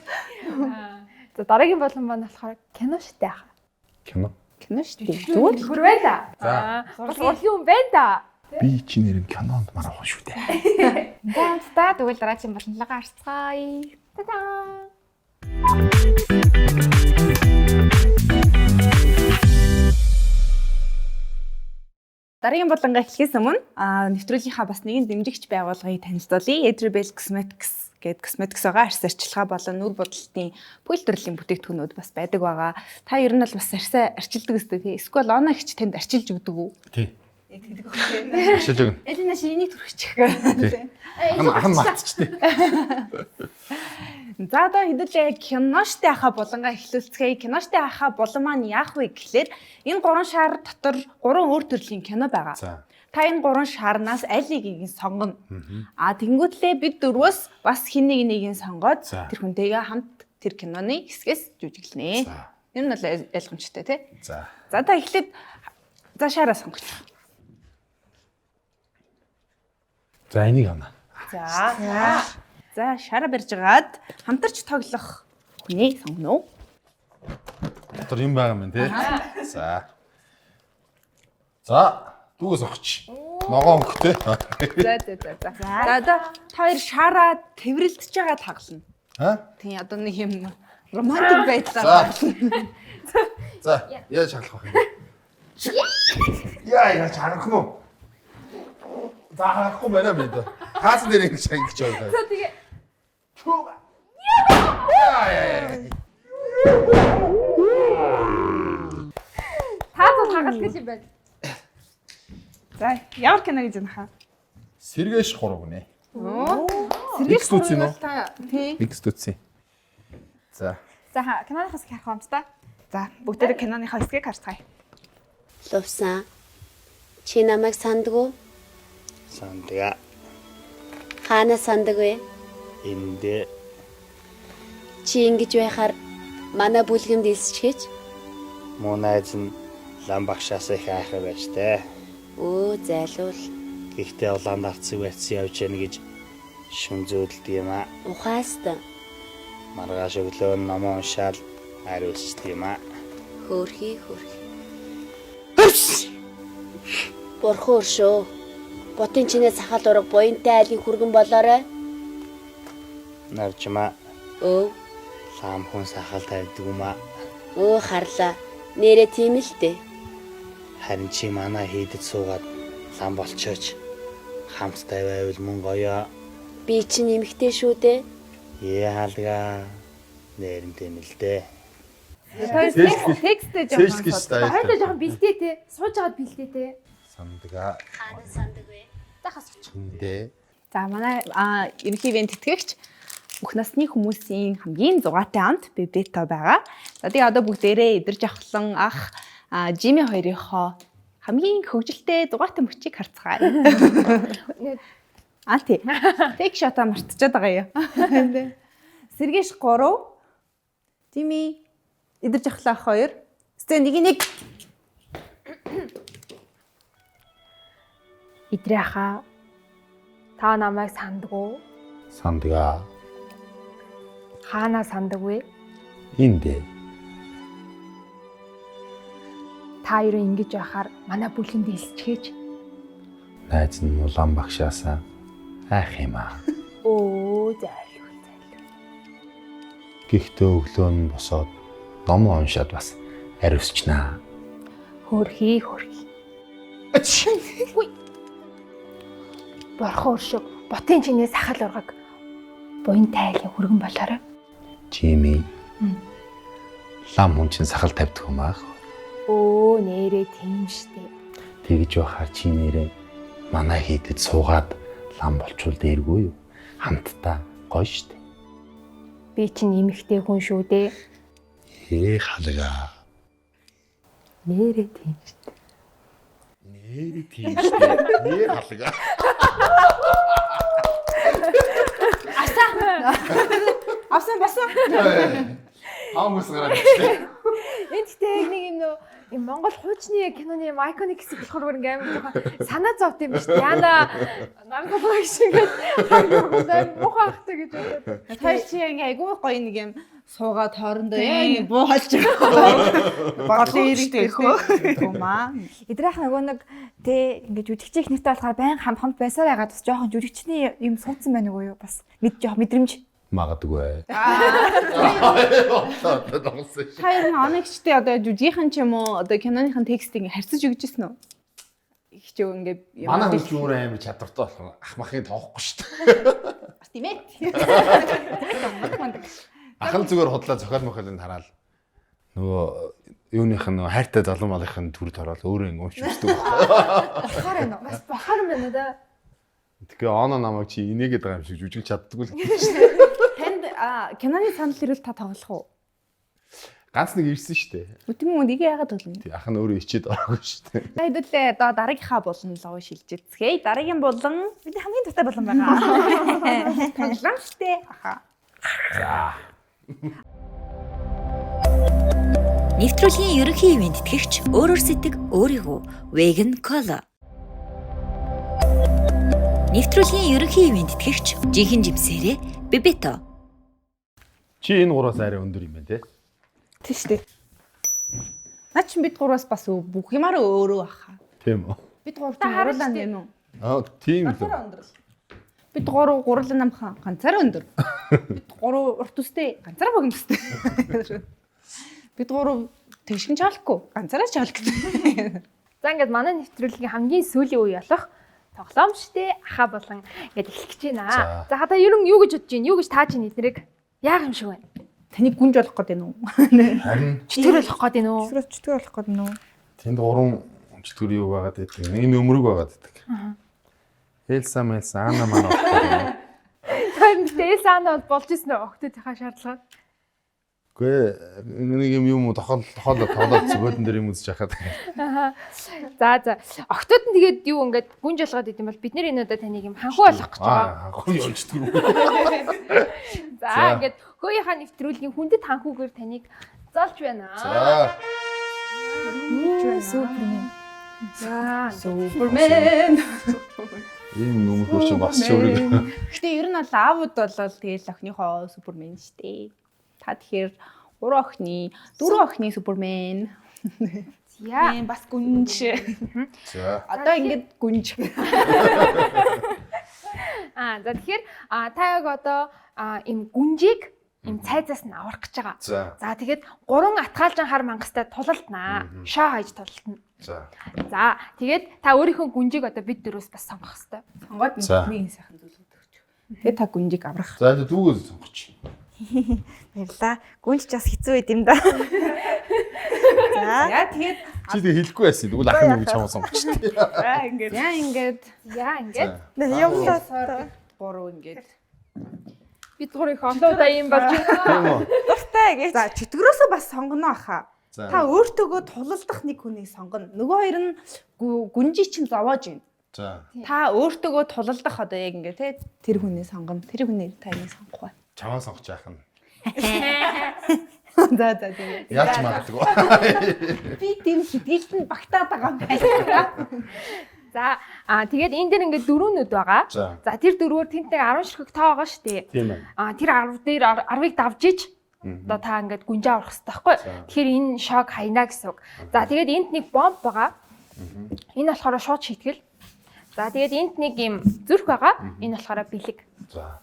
За дараагийн болон маань болохоор кино шигтэй хаа. Кино. Кино шүү дээ. Зүгээр хөр байла. Бас урлагийн юм байна да. Би чи нэрэн кинонд марах шүү дээ. За тэгвэл дараагийн болонлогоо харцгаая. Та-даа. Дараагийн болонгаа эхлэхээс өмнө нэвтрүүлгийнхаа бас нэгэн дэмжигч байгууллагыг танилцуулъя. Edribel Cosmetics гэдэг косметикс байгаа. Арьс арчилгаа болон нүур бодлолтын бүл төрлийн бүтээгдэхүүнүүд бас байдаг байгаа. Та ер нь бол бас арьсаа арчилдаг өстэй тий. Эсвэл оноо ихч танд арчилж өгдөг үү? Тий. Тэгдэг үү? Арчилж өгнө. Элина шиний төрөгчих. Тий. Хан матчтэй. За одоо хэдүүлээ киноштой хаа болонгаа эхлүүлцгээе. Киноштой хаа болон маань яах вэ гэхлээр энэ 3 шар дотор 3 өөр төрлийн кино байгаа. За. Та энэ 3 шарнаас аль нэгийг сонгоно. Тэнгүүтлээ бид дөрвөөс бас хин нэгийг сонгоод тэр хүнтэйгээ хамт тэр киноны хэсгээс жүжиглэнэ. Энэ нь бол ойлгомжтой тий. За. За та эхлээд за шараа сонгоч. За энийг авна. За шараа барьж агаад хамтарч тоглох хүнийг сонгоно уу? Дотор юм байгаа юм тий. За. За, дүүгээс огч. Ногоон өнгөтэй. За. За одоо та хоёр шараа тэрвэрлдэж байгаа таглана. Тийм одоо нэг юм романтик байдлаар. За, яаж шаглах вэ? Яа, чарах юм. За, харахгүй байна би дөө. Хаасан дээр ингэ шангиж байгаа. За тэгээ. Яа. Таац хагалт гэж юм байна. За ямар кино гэж байна хаа? Сэргээш 3 гүнэ. Сэргээс үзье нөө. Тий. X төцсөн. За. За киноныхаас их харах юм та. За бүгдээрээ киноныхаа хэсгийг харцгаая. Лувсан. Чи намайг санддаг уу? Сандга. Хаана санддаг вэ? Эндээ Чи ингэж байхаар манай бүлгэмд илсчээж. муу найз нь лам багшаас их айхаа байж тээ. Өө зайлуул. Гэхдээ улаан дарцыг барьсан явж яана гэж шүн зөөлд юм аа. Ухаастан. Маргааш өглөө нь номоо уншаал ари өсчт юм аа. Хөөрхий. Борхоор шүү. Ботын чинээ сахал ураг буянтай айлын хүргэн болоорой. Наржма Өө. лам хүн сахал тавьдаг юм аа. Өө харлаа. Нэрээ тийм л дээ. Харин чи манай хийдэд суугаад лам болчооч. Хамттай байвал мөн гоё. Би чинь нэмэгтэй шүү дээ. Яалга нэрнтэй мэлдээ. Тексттэй Сэлж гэж жоохон. таа. Хоёулаа жоохон бэлдээ те. Сууж агаад бэлдээ те. Сандга. Хаана санддаг вэ? Хүндээ. За манай ерөнхий ивент тэтгэгч бүх насны хүмүүсийн хамгийн зугаатай амт Бебето байгаа. За тэгээ одоо бүгдээрээ идэрж авахлан ах Жими хоёрынхоо хамгийн хөвгөлтэй зугаатай мөчийг харцгаая. Тий. Тэг шота мартчихад байгаа юу. Сэргээш 3. Жими идэрж авахлаа ах 2. Стэ нэг Идрээ хаа. Та намайг санддаг уу? Сандга. Хаана санддаг вэ? Эндээ. Та юу ингэж байхаар манай бүлгэнд илсчээж. Найз нь улаан багшаасаа айх юм аа. Өө зайлуул. Гэхдээ өглөө нь босоод номоо уншаад бас ари өсчнаа. Хөөрхий. Борхоор шүү. Ботын чинээ сахал ургаг буянтай айлын хүргэн болоорой. Жими. Лам хүн чинь сахал тавьдаг юм аа. Өө нэрээ тийм штэ. Тэгж байхаар чи нэрээ манай хийдэд суугаад лам болчул дээргүй юу? Хамтдаа гоё штэ. Би чинь нэмэгтэй хүн шүү дээ. Халга. Нэрээ тийм штэ. Нэр тийм штэ. Халга. авсан басан. Аамс гараад штэ. юм Монгол хуучны киноны юм iconic хэсэг болохоор ингээм амар санаа зовд юм шүү дээ. Яна намгал шиг ингээд муухай ахтай гэж бодоод. Тэр чи ингээ айгүй гоё нэг юм суугаад хоорондоо яа бууж байгаа. Бодлоо ирэх хөө. Тумаа. Эдрийнх нөгөө нэг тэ ингээд жүжигч ихнэртэй болохоор байн хамт байсаар ягаад бас жоохон жүжигчний юм суудсан байна уу юу бас жоох мэдрэмж магадгүй. Хайр оногчтой одоо жүжигийнхэн ч юм уу одоо киноныхын текстийг харьцаж өгчээсэн үү? Их ч ингээ Манай хүн ч өөр амар чадвартай болох ах махыг тоохгүй шүү дээ. бас тийм ээ. Ахын зүгээр худлаа зохиол мохиолыг хараад нөгөө юуных нь хайртай залуу малынхын төрд ороод өөрөө ингэ уншиж үздэг байна. Бохоор байна уу? Бас бохоор юм байна да. Тэгээ оноо намайг чи инээгээд байгаа юм шиг жүжиглж чаддгүй л. Танд киноны санал ирвэл та тоглох уу? Ганц нэг ирсэн шүү дээ. Үтмэн нэг яагаад тоглоно? Тий ах нь өөрөө ичээд ороогүй шүү дээ. Хэдүүлээ одоо дараагийнхаа болон лоо шилжицгээе. Дараагийн болон бидний хамгийн дуртай болон байгаа. тоглоом штэ. Аха. За. Нэвтрүүлгийн ерөнхий ивент тэтгэгч өөрөөр сэтг өөрийгөө Vegan Cola. Нэвтрүүлгийн ерөнхий ивент тэтгэгч жинхэнэ жимсээрээ Bebeto. Чи энэ гураас арай өндөр юм байна те. Тийм штэ. Наа чи бид гураас бас бүх юмараа өөрөө аха. Тийм үү. Бид гурав харуулаа юм уу? Тийм л. Бид гурлан намхан ганцаараа өндөр. Бид гурав урт үстэй ганцаараа богиностэй. Бид гурав тэгшин чаалахгүй ганцаараа чаалдаг. За ингээд манай нэвтрүүлгийн хамгийн сүүлийн үе болох тоглоомчтой аха болон ингээд эхлэх гэж байна. За хата ерөн юу гэж бодож байна? Юу гэж тааж байна эднэрийг? Яах юм шиг байна? Таныг гүнж болох гэдэг нь үү? Харин Чөтгөр болох гээд байна уу? Чөтгөр болох гэдэг нь үү? тэнд гурван чөтгөр юу байгаад байдаг. Нэг нь өмрөг байгаад байдаг. Элса Ана манай огт. Тэгмээ Элсаана бол болж ирсэн үү? Октодынхаа шаардлага. Гэхдээ нэг юм тоглоод зөгөөдөн дээр юм үзэж хахад. За. Октод нь тэгээд юу ингээд гүнж болгоод идэм бол бид нэр энэ удаа таныг юм ханхуу болгох гэж байгаа. Ханхуу чөтгөр. За ингээд хөөийнхаа нэвтрүүлгийн хүндэт ханхуугаар таныг золж байна. За. Супермен. За. Супермен. Ийм нүмер чи бас ч өөрийг. Гэтэ ер нь бол аавууд бол тэгэл охиныхоо супермен штэ. Та тэгэхээр 3 охины, 4 охины супермен. За. Бас гүнж. За. Одоо ингээд гүнж. За тэгэхээр та яг одоо им гүнжийг им цайзаас нь аврах гэж байгаа. За. За тэгээд 3 атгаалжин хар мангастай тулалднаа. Шоо хайж тулалдна. За. За тэгээд та өөрийнхөө гүнжийг одоо бид дөрөөс бас сонгох хэрэгтэй. Сонгоод нэг сайхан зүйлүүд өгч. Тэгээ та гүнжийг аврах. За дүүгээс сонгоч. Баярлаа. Гүнж ч бас хэцүү байд юм да. За. Яа тэгээд Чи тэг хэлэхгүй байсан. Тэгвэл ах нь юу чамаа сонгоч. яа ингээд Явлаа. 3 ингээд Бид гурыг олоодаа юм болж байна. Тийм үү? Дуртай гэж. за чөтгөрөөсөө бас сонгоно аха. За. Та өөртөөгөө тулалдах нэг хүнийг сонгоно. Нөгөө хоёр нь гүнжи чинь зовоож байна. За. Та өөртөөгөө тулалдах одоо яг ингээд те тэр хүнийг сонгоно. Тэр хүнийг та энийг сонгох бай. Чамаа сонгоч яах нь. За тийм. Яаж магадгүй. Би тийм сэтгэлд нь багтаад байгаа юм байна. За тэгээд энэ дэр ингээд дөрөвнүүд байгаа. За. За тэр дөрвөөр тэнтэй 10 ширхэг тоо байгаа шүү дээ. Тийм ээ. Тэр 10 дээр 10-ыг давж иж одоо та ингээд гүнжээ аврах хэрэгтэй байхгүй. Тэгэхээр энэ шок хайна гэсэн үг. За тэгээд энд нэг бомб байгаа. Энэ болохоор шууд шийтгэл. За тэгээд энд нэг юм зүрх байгаа. Энэ болохоор бэлэг. За.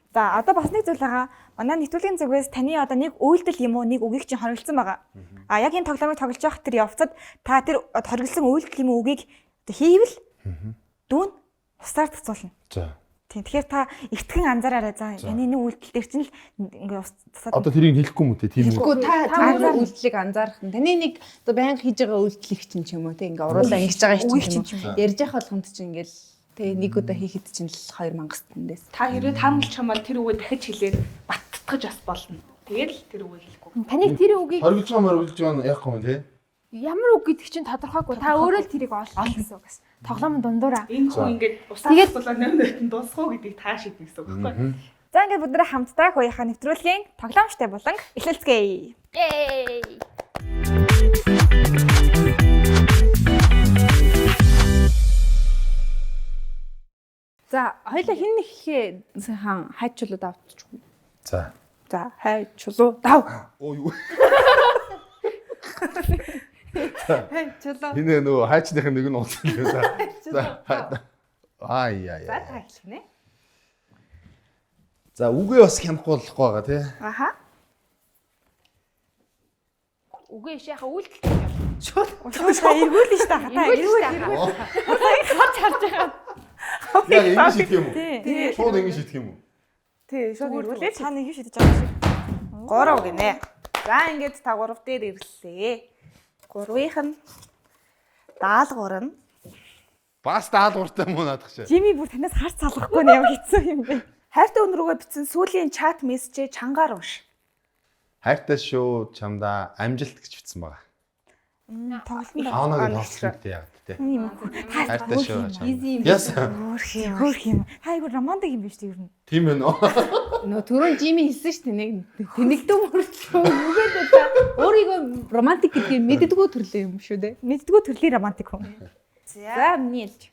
За одоо бас нэг зүйл байгаа. Манай нэвтрүүлгийн зүгээс таны одоо нэг үйлдэл юм уу нэг үгийг чинь хориглосон байгаа. Яг энэ тоглоомыг тоглож явах тэр явцад та тэр хориглосон үйлдэл юм уу үгийг хийвэл дүүн усаар цуцуулна. За. Тийм. Тэгэхээр та эртхэн анзаараарай. За энэ нэг үйлдэл дээр чинь л ингээ тусаад. Одоо тэрийг хэлэхгүй юм үү те тийм үү? Тэгэхгүй та үйлдэлийг анзаарах нь. Таны нэг одоо байнга хийж байгаа үйлдэлийг чинь ч юм уу те ингээ уруулаа ингэж байгаа юм чинь ярьж явах болгонд чинь ингээл те нэг удаа хийхэд чинь л 2 мангас тэндээс. Та хэрэг таамаглаж хамаар тэр үгээ дахиж хэлээд баттгаж бас болно. Тэгэл тэр үгээ хэлэхгүй. Таныг тэр үгийг Хоригдж байгаа нь яахгүй юм те? ямар үг гэдэг чинь тодорхойгүй. Та өөрөө л тэрийг олно гэсэн үг бас. Тоглоомын дундуура. Энэ хүн ингээд усаас болоо нэмэлтэн дуусах уу гэдгийг та шийднэ гэсэн үг байхгүй. За ингээд бид нэр хамтдаа хоёрынхаа нэвтрүүлгийн тоглоомчтой болон эхлэлцгээе. Yay! За хоёлаа хин нэг ихээ сайхан хайчулууд авчихгүй. За. За хайчулуу дав. Оо юу. Чулуу. Энэ нөгөө хайчных нэг нь уучлаа. За. Ай яа За яа. та хэлэх нэ. За үгээ бас хянахгүй болохгүй байгаа тий. Аха. Үгүй яха үйлдэл. Шууд эргүүлнэ шүү дээ. Хатаа эргүүл. Харж байгаа. Яг ингэ шийдэх юм уу? Тий. Шууд ингэ шийдэх юм уу? Тий, шууд ирүүлээ. Цаана юу шидэж байгаа шиг. 3 гинэ. За ингээд та 3 дээр ирлээ. 3-ийнх нь даалгавар нь Бас даалгавартай муу наадах шээ. Жими бүр танаас харц салгахгүй нь ямар хэцүү юм бэ? хайртай өнрөөгөө бичсэн сүүлийн чат мессежээ чангаар унш. Хайртай шүү чамда амжилт гэж бичсэн байгаа. Тоглолтод Аанаг тоглолттой яг тий. Хайртай шүү чамда. Яс. хөөх юм. Хайгуу романтик юм биш үү ер нь? Тийм ээ нөө. Нөө түрүүн Жими хэлсэн шүү дээ нэг тэнэгдэн мөрчлөө үгээд та өөрийгөө романтик гэдгийг мэддэггүй төрлөө юм шүү дээ. Мэддгүү төрлийн романтик хүн. За миний хэлж.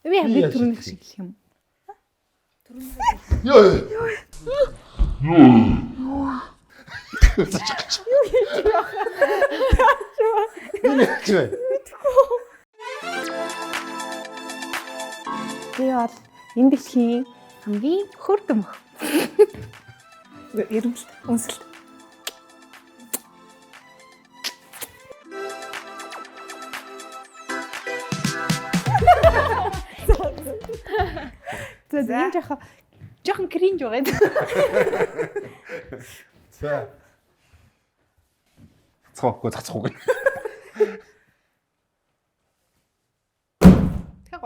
Би яг түрүүнийх шиг хэлэх юм. Ёо. Би бол энэ дэлхийн хамгийн хөрдөм өх. Эрэмбэлт, үнсэлт. За энэ жоохон кринж байгаа. За. Цоггүй цацгүй. Тэгээ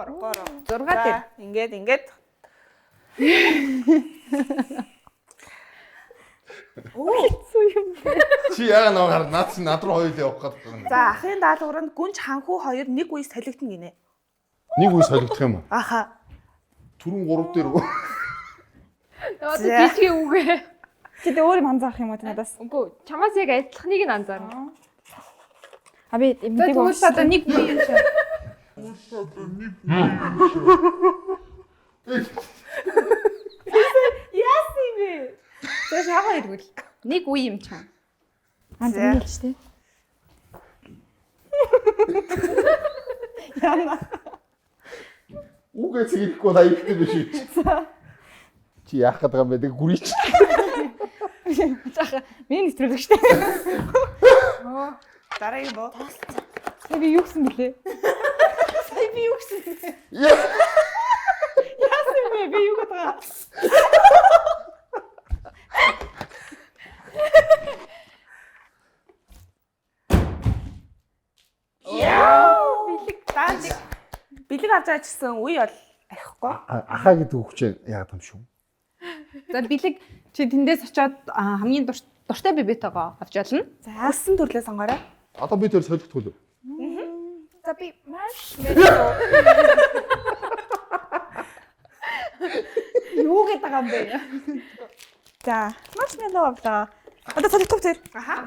6 дээр. Ингээд. Чи яга наагаар над руу хоёул явах гэдэг. За ахын даалгавранд гүнж ханхуу хоёр нэг үе солигдно гинэ. Нэг үе солигдох юм уу? Аха. Түрүүн 3 дээр үү? Одоо жижиг үгээ. Чи тэ өөр юм анзаарах юм уу надаас? Үгүй чамаас яг адилхныг нь анзаарна. А би эмдэг Тэгвэл одоо нэг үе юм шиг. Яасан бэ? За шахаа иргүүл. Нэг үе юм чам. анз хэлж тээ. Үгээ цэглэхгүй даягдсан биш үү? Чи яах гэдэг юм бэ? Тэг гүрийч. Заха миний нэвтрүүлэг штэ. Дараагийн боо. Сая би юу гэсэн бэлээ? Яасан бэ? Би юу гэдэг вэ? Бэлэг авч байгаа гэсэн үе бол арихгүй. Ахаа гэдэг үгчээ яагаад юм шүү? За бэлэг чи тэндээс очиод хамгийн дуртай бибитойгоо авч ялна. За хүссэн төрлөө сонгоорой. Одоо би тэр солигдох үү? За би маш Юу гэдэг байгаа юм бэ? За, маршмеллоу авлаа. Одоо солигдох тэр. аха.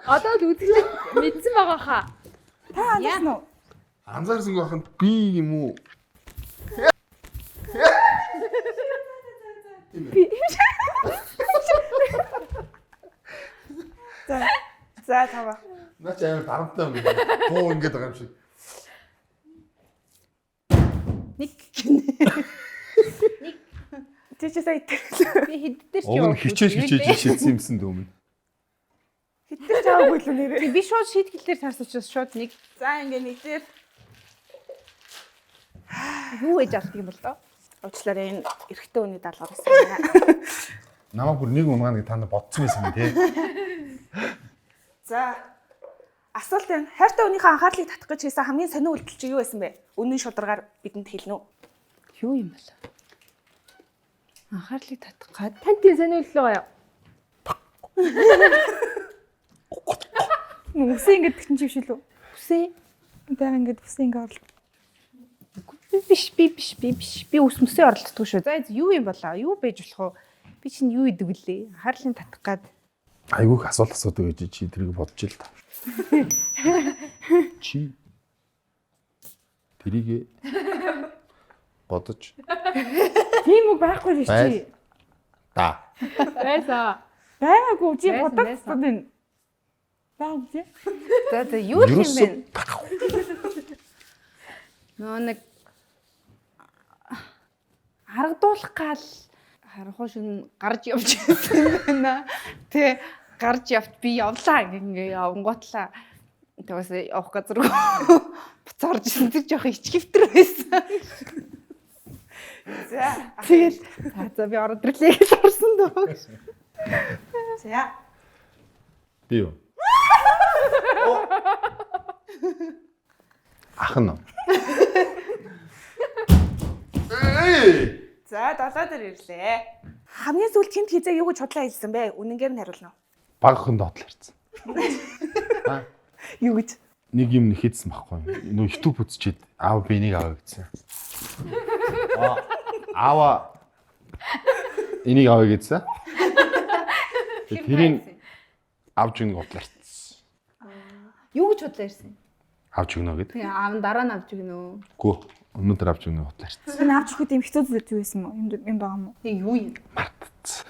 Одоо л үзлээ мэдсэн байгаа хаа. Та анзаарсан уу? Анзаарсан гохын би юм уу? За таваа. Наач амар дарамттай юм байна. Туу ингэж байгаа юм шиг. Нэг гинэ. Нэг. Чи сая би хэддэр ч Уг нь хичээж шийдсэн юмсан дөөмөн. хэддэр ч аваагүй л нэрээ. Би шууд шийдгэлээр таарсан учраас шууд нэг. За ингээ нэг дээр юу ээж авдаг юм бол доо. Уучлаарай энэ эрэгтэй хүний даалгавар гэсэн юм. Намайг бүр нэг унгаана гэж танд бодсон байсан юм тий. За. Асуулт энэ хайртай хүнийхээ анхаарлыг татах гэж хийсэн хамгийн сонир үйлдэл чи юу байсан бэ? Үнэн шударгаар бидэнд хэлнэ үү? Юу юм бэ? Анхаарлыг татах гад Тань тийм сониуллаа гоё. Үсээ ингэж тэгсэн чи биш үү? үсээ. Бага ингэж үсээ ингэ орлоо. Биш. Би ус мөсөө оролддог шүү. За юу юм болоо? Юу байж болох вэ? Би чинь юу идэг вүлээ? Анхаарлыг татах гад Айгүйх асуулт асуудаг гэж чи тэрийг бодож ил та. Чи тэрийг бодож Тийм үг байхгүй л чи. та. Байсан. Байгаагүй чи Байсан, бодож байсан. байна. Баа чи. За юу юм бэ? Нөө нэг харагдуулах гал харахгүй шин гарч явж байсан байна. Тэ гарч явт би явлаа ингээ явангуутлаа. Тэгээс явах газар буцаарж ирсэн тэр жоох ичгэвтер байсан. За тэгэл за би ороод ирлээ гэж орсон дөө. За Би юу? Ах нь. Эй! за далаа дээр ирлээ. Хамгийн сүүлд хинт хизээ юу гэж худлаа хэлсэн бэ? Үнэнгээр нь хариулна уу? Баг охин доотлоо ирсэн. Юу гэж? Нэг юм нэхэдсэн байхгүй. Нөө YouTube үзчихэд аав би энийг аваа гэсэн. Аава энийг аваа гэсэн. Тэрийг авч өгнө бодлоорцсон. Юу гэж худлаа ирсэн? Авч өгнө гэдэг. Тэгээ аав нь дараа нь авч өгнө үү? Гүү. Өнөөдөр авч өгнө бодлоорцсон. Энэ авч өгөх юм хэцүү зүйл байсан юм уу? Юм байгаа юм уу? Юу юм? Мартцсан.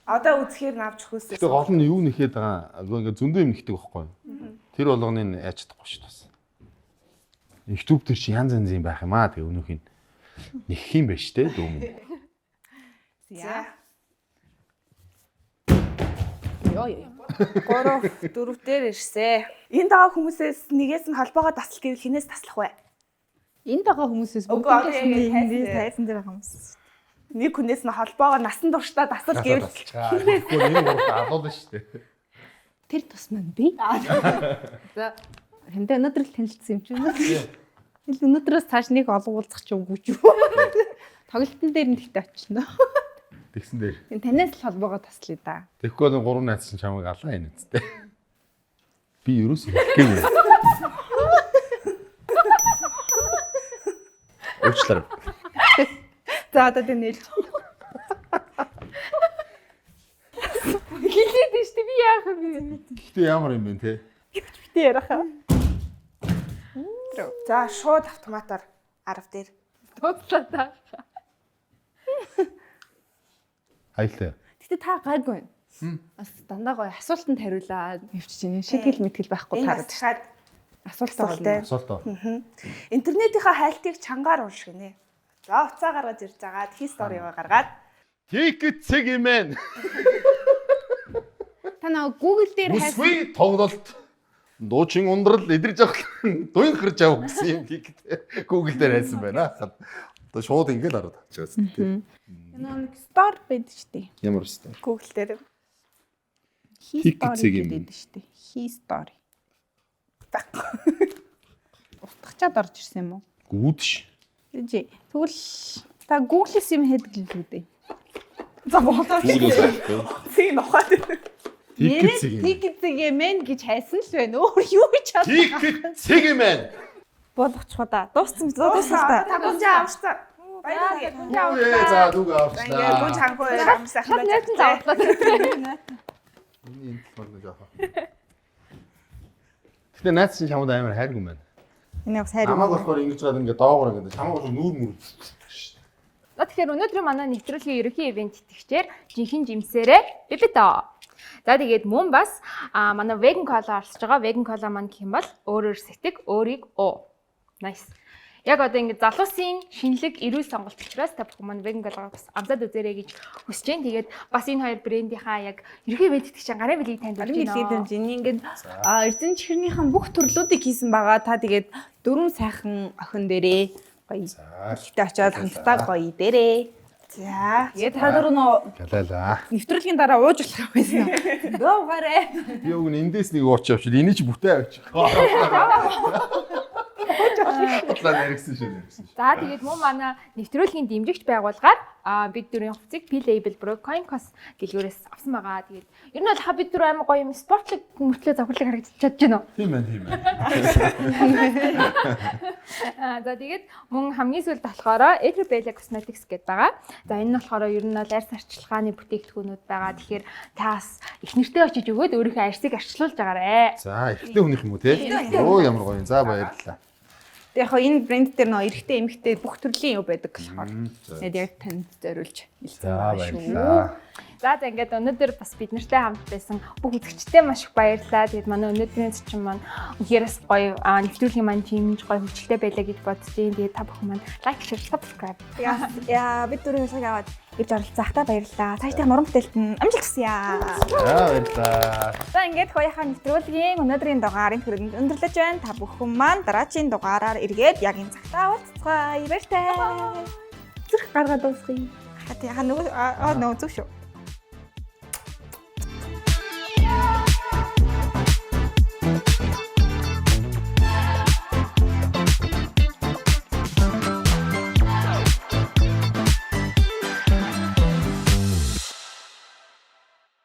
Одоо үзэхээр нь авч өгөхөөс. Тэгээ гол нь юу нэхэд байгаа. Ингээ зөндөө юм нэхдэг байхгүй. Тэр болгоныг яаж чадахгүй шүү дээ. YouTube дээр чи янз янз юм байх юм аа. Тэгээ өнөөх нь нэх юм байна шүү дээ дүүм. За. Йоо. 3 4 дээр ирсэ. Энд байгаа хүмүүсээс нэгээс нь холбоогоо таслах гэвэл хинээс таслах вэ? Энд байгаа хүмүүсээс бүгд тайсан дээр байгаа хүмүүс. Нэг хүнээс нь холбоогоо насан туршдаа тасал гэвэл Тэгэхгүй энэ гурав алуулна шүү дээ. тэр тус маань би. За хэмдэ өнөөдөр л танилцсан юм чи үү? Өнөөдрөөс цааш нэг олгуулах ч үгүй ч юу. Тоглолтын дээр нь тэгтээ очно. Тэгсэн дээр. Энэ танаас л холбоогоо таслая да. Тэгэхгүй нэг гурав найз чинь чамайг алаа энэ үстэй. Би ерөөсөө хэлэхгүй. Уучлаарай. За одоо тэ нээлж. Хэлээд нь шүү дээ би яах вэ? Гэхдээ ямар юм бэ те? Битээ ярахаа. За шууд автоматар 10 дээр. Дуудлаа та. Хайлтаа. Гэтэ та гайгүй байна. Бас дандаа гоё асуултанд хариулаад явчихжээ. Шийтгэл мэтгэл байхгүй таарад. Асуулт байгаа. Асуулт оо. Интернетийнхаа хайлтыг чангаар уншгинэ. За уцаа гаргаж ирж байгаа хисторийг гаргаад Ticket segment. та нэг Google дээр Үсгүй тоглолт. Дуучин ундрал идэрж авах дуйн хэрж авах гэсэн юм ticket Google дээр хайсан байна. Одоо шууд ингээл хараад авчихсан тийм. нэг store байдаг шүү дээ. Ямар store? Google дээр Ticket segment. байдаг шүү дээ. History. Утгачаад орж ирсэн юм уу? Гүүдш. Жи. Тэгвэл та Google-с юм хийдэг л үү дээ. За болоо. Цэг нохоод. Ticket segment. Ticket segment гэж хайсан л байна. Өөр юу гэж чадсан? Ticket segment. Болгочихоо да. Дууссан та. Та гүнжээ авчихсан. Баярлалаа. За дүг Ингээ авчлаа. гүнж хангуй амсах Шал найзан завдлаа. Энэ толгой жаахаа. Гэтэ найз чинь чамд амар хайргүй юм байна. Энэ яг сайр. Намаг болохоор ингэж гад ингээ доогоор ингээ чамаг бол нүүр мүр. Тэгэхээр өнөөдрийн манай нэвтрүүлгийн ерөнхий ивент итгэгчээр жинхэнэ жимсээрээ бибитоо. За тэгээд мөн бас манай vegan cola орсож байгаа. Vegan cola маань гэх юм бол өөрөөр сэтг өөрийг уу. Nice. Яг одоо ингэ залуусын шинэлэг эрүүл сонголт учраас та бүхэн маань vegan cola бас амсаад үзээрэй гэж хүсэж байна. Тэгээд бас энэ хоёр брендийнхаа яг ерөнхий ивент итгэгч гарын билийг танд Гарын билийг дэмжин ингээд эрдэнэ чихэрнийхэн бүх төрлүүдийг хийсэн байгаа. Та тэгээд 4 сайхан охин дээрээ гоё. Ихтэй очиод хамтдаа гоё дээрээ. За. Тэгээд та дөрөв Галала. нэвтрүүлгийн дараа ууж болох юм байсан. Дуугараа. Би уг нь эндээс нэг ууч авчил. Энийг ч бүтээ авчих. Бодлоо нэрсэн шүү. За тэгээд мөн манай нэвтрүүлгийн дэмжигч байгууллагаар бид дөрвийн хувцсыг P-Label Bro Coincos гэлгүүрээс авсан байгаа. Тэгээд ер нь бол бид дөрөв амар гоё юм спортлог мөртлөө завхарлаг харагдаж чадж байна уу? Тийм байна. За тэгээд мөн хамгийн сүүлд болохоор Ether Bella Cosmetics гэдэг байгаа. За энэ нь болохоор ер нь бол арьс арчилгааны бүтээгдэхүүнүүд байгаа. Тэгэхээр таас их нэртэй очиж өгөөд өөрийнхөө арьсыг арчилуулж байгаарэ. За, эрэгтэй хүнийх юм уу те? Оо ямар гоё юм. За баярлалаа. Яг энэ брэнд дээр нөө эрэгтэй эмэгтэй бүх төрлийн юу байдаг болохоор. Тэгээд яг танд зориулж хэлсэн байгаа шүү. За ингээд өнөөдөр бас бид нартай хамт байсан бүх үзэгчтэй маш их баярлалаа. Тэгээд манай өнөөдрийн зочин маань үнэхээрс гоё нэвтрүүлгийн маань тиймж гоё хөвчлөлтэй байлаа гэж боддtiin. Тэгээд та бүхэн маань лайк, share, subscribe. Яа бид дөрөв хэлхийг аваад ирж оролцохтаа баярлалаа. Цаашдын уран бүтээлд нь амжилт хүсье. Баярлалаа. За ингээд хоёрын нэвтрүүлгийн өнөөдрийн дугаарыг өндөрлөж байна. Та бүхэн маань дараагийн дугаараар эргээд яг энэ цагтаа уулзцгаая. Баяртай. Зүрх гаргаад дуусгая. Хаа нөгөө зөв шүү.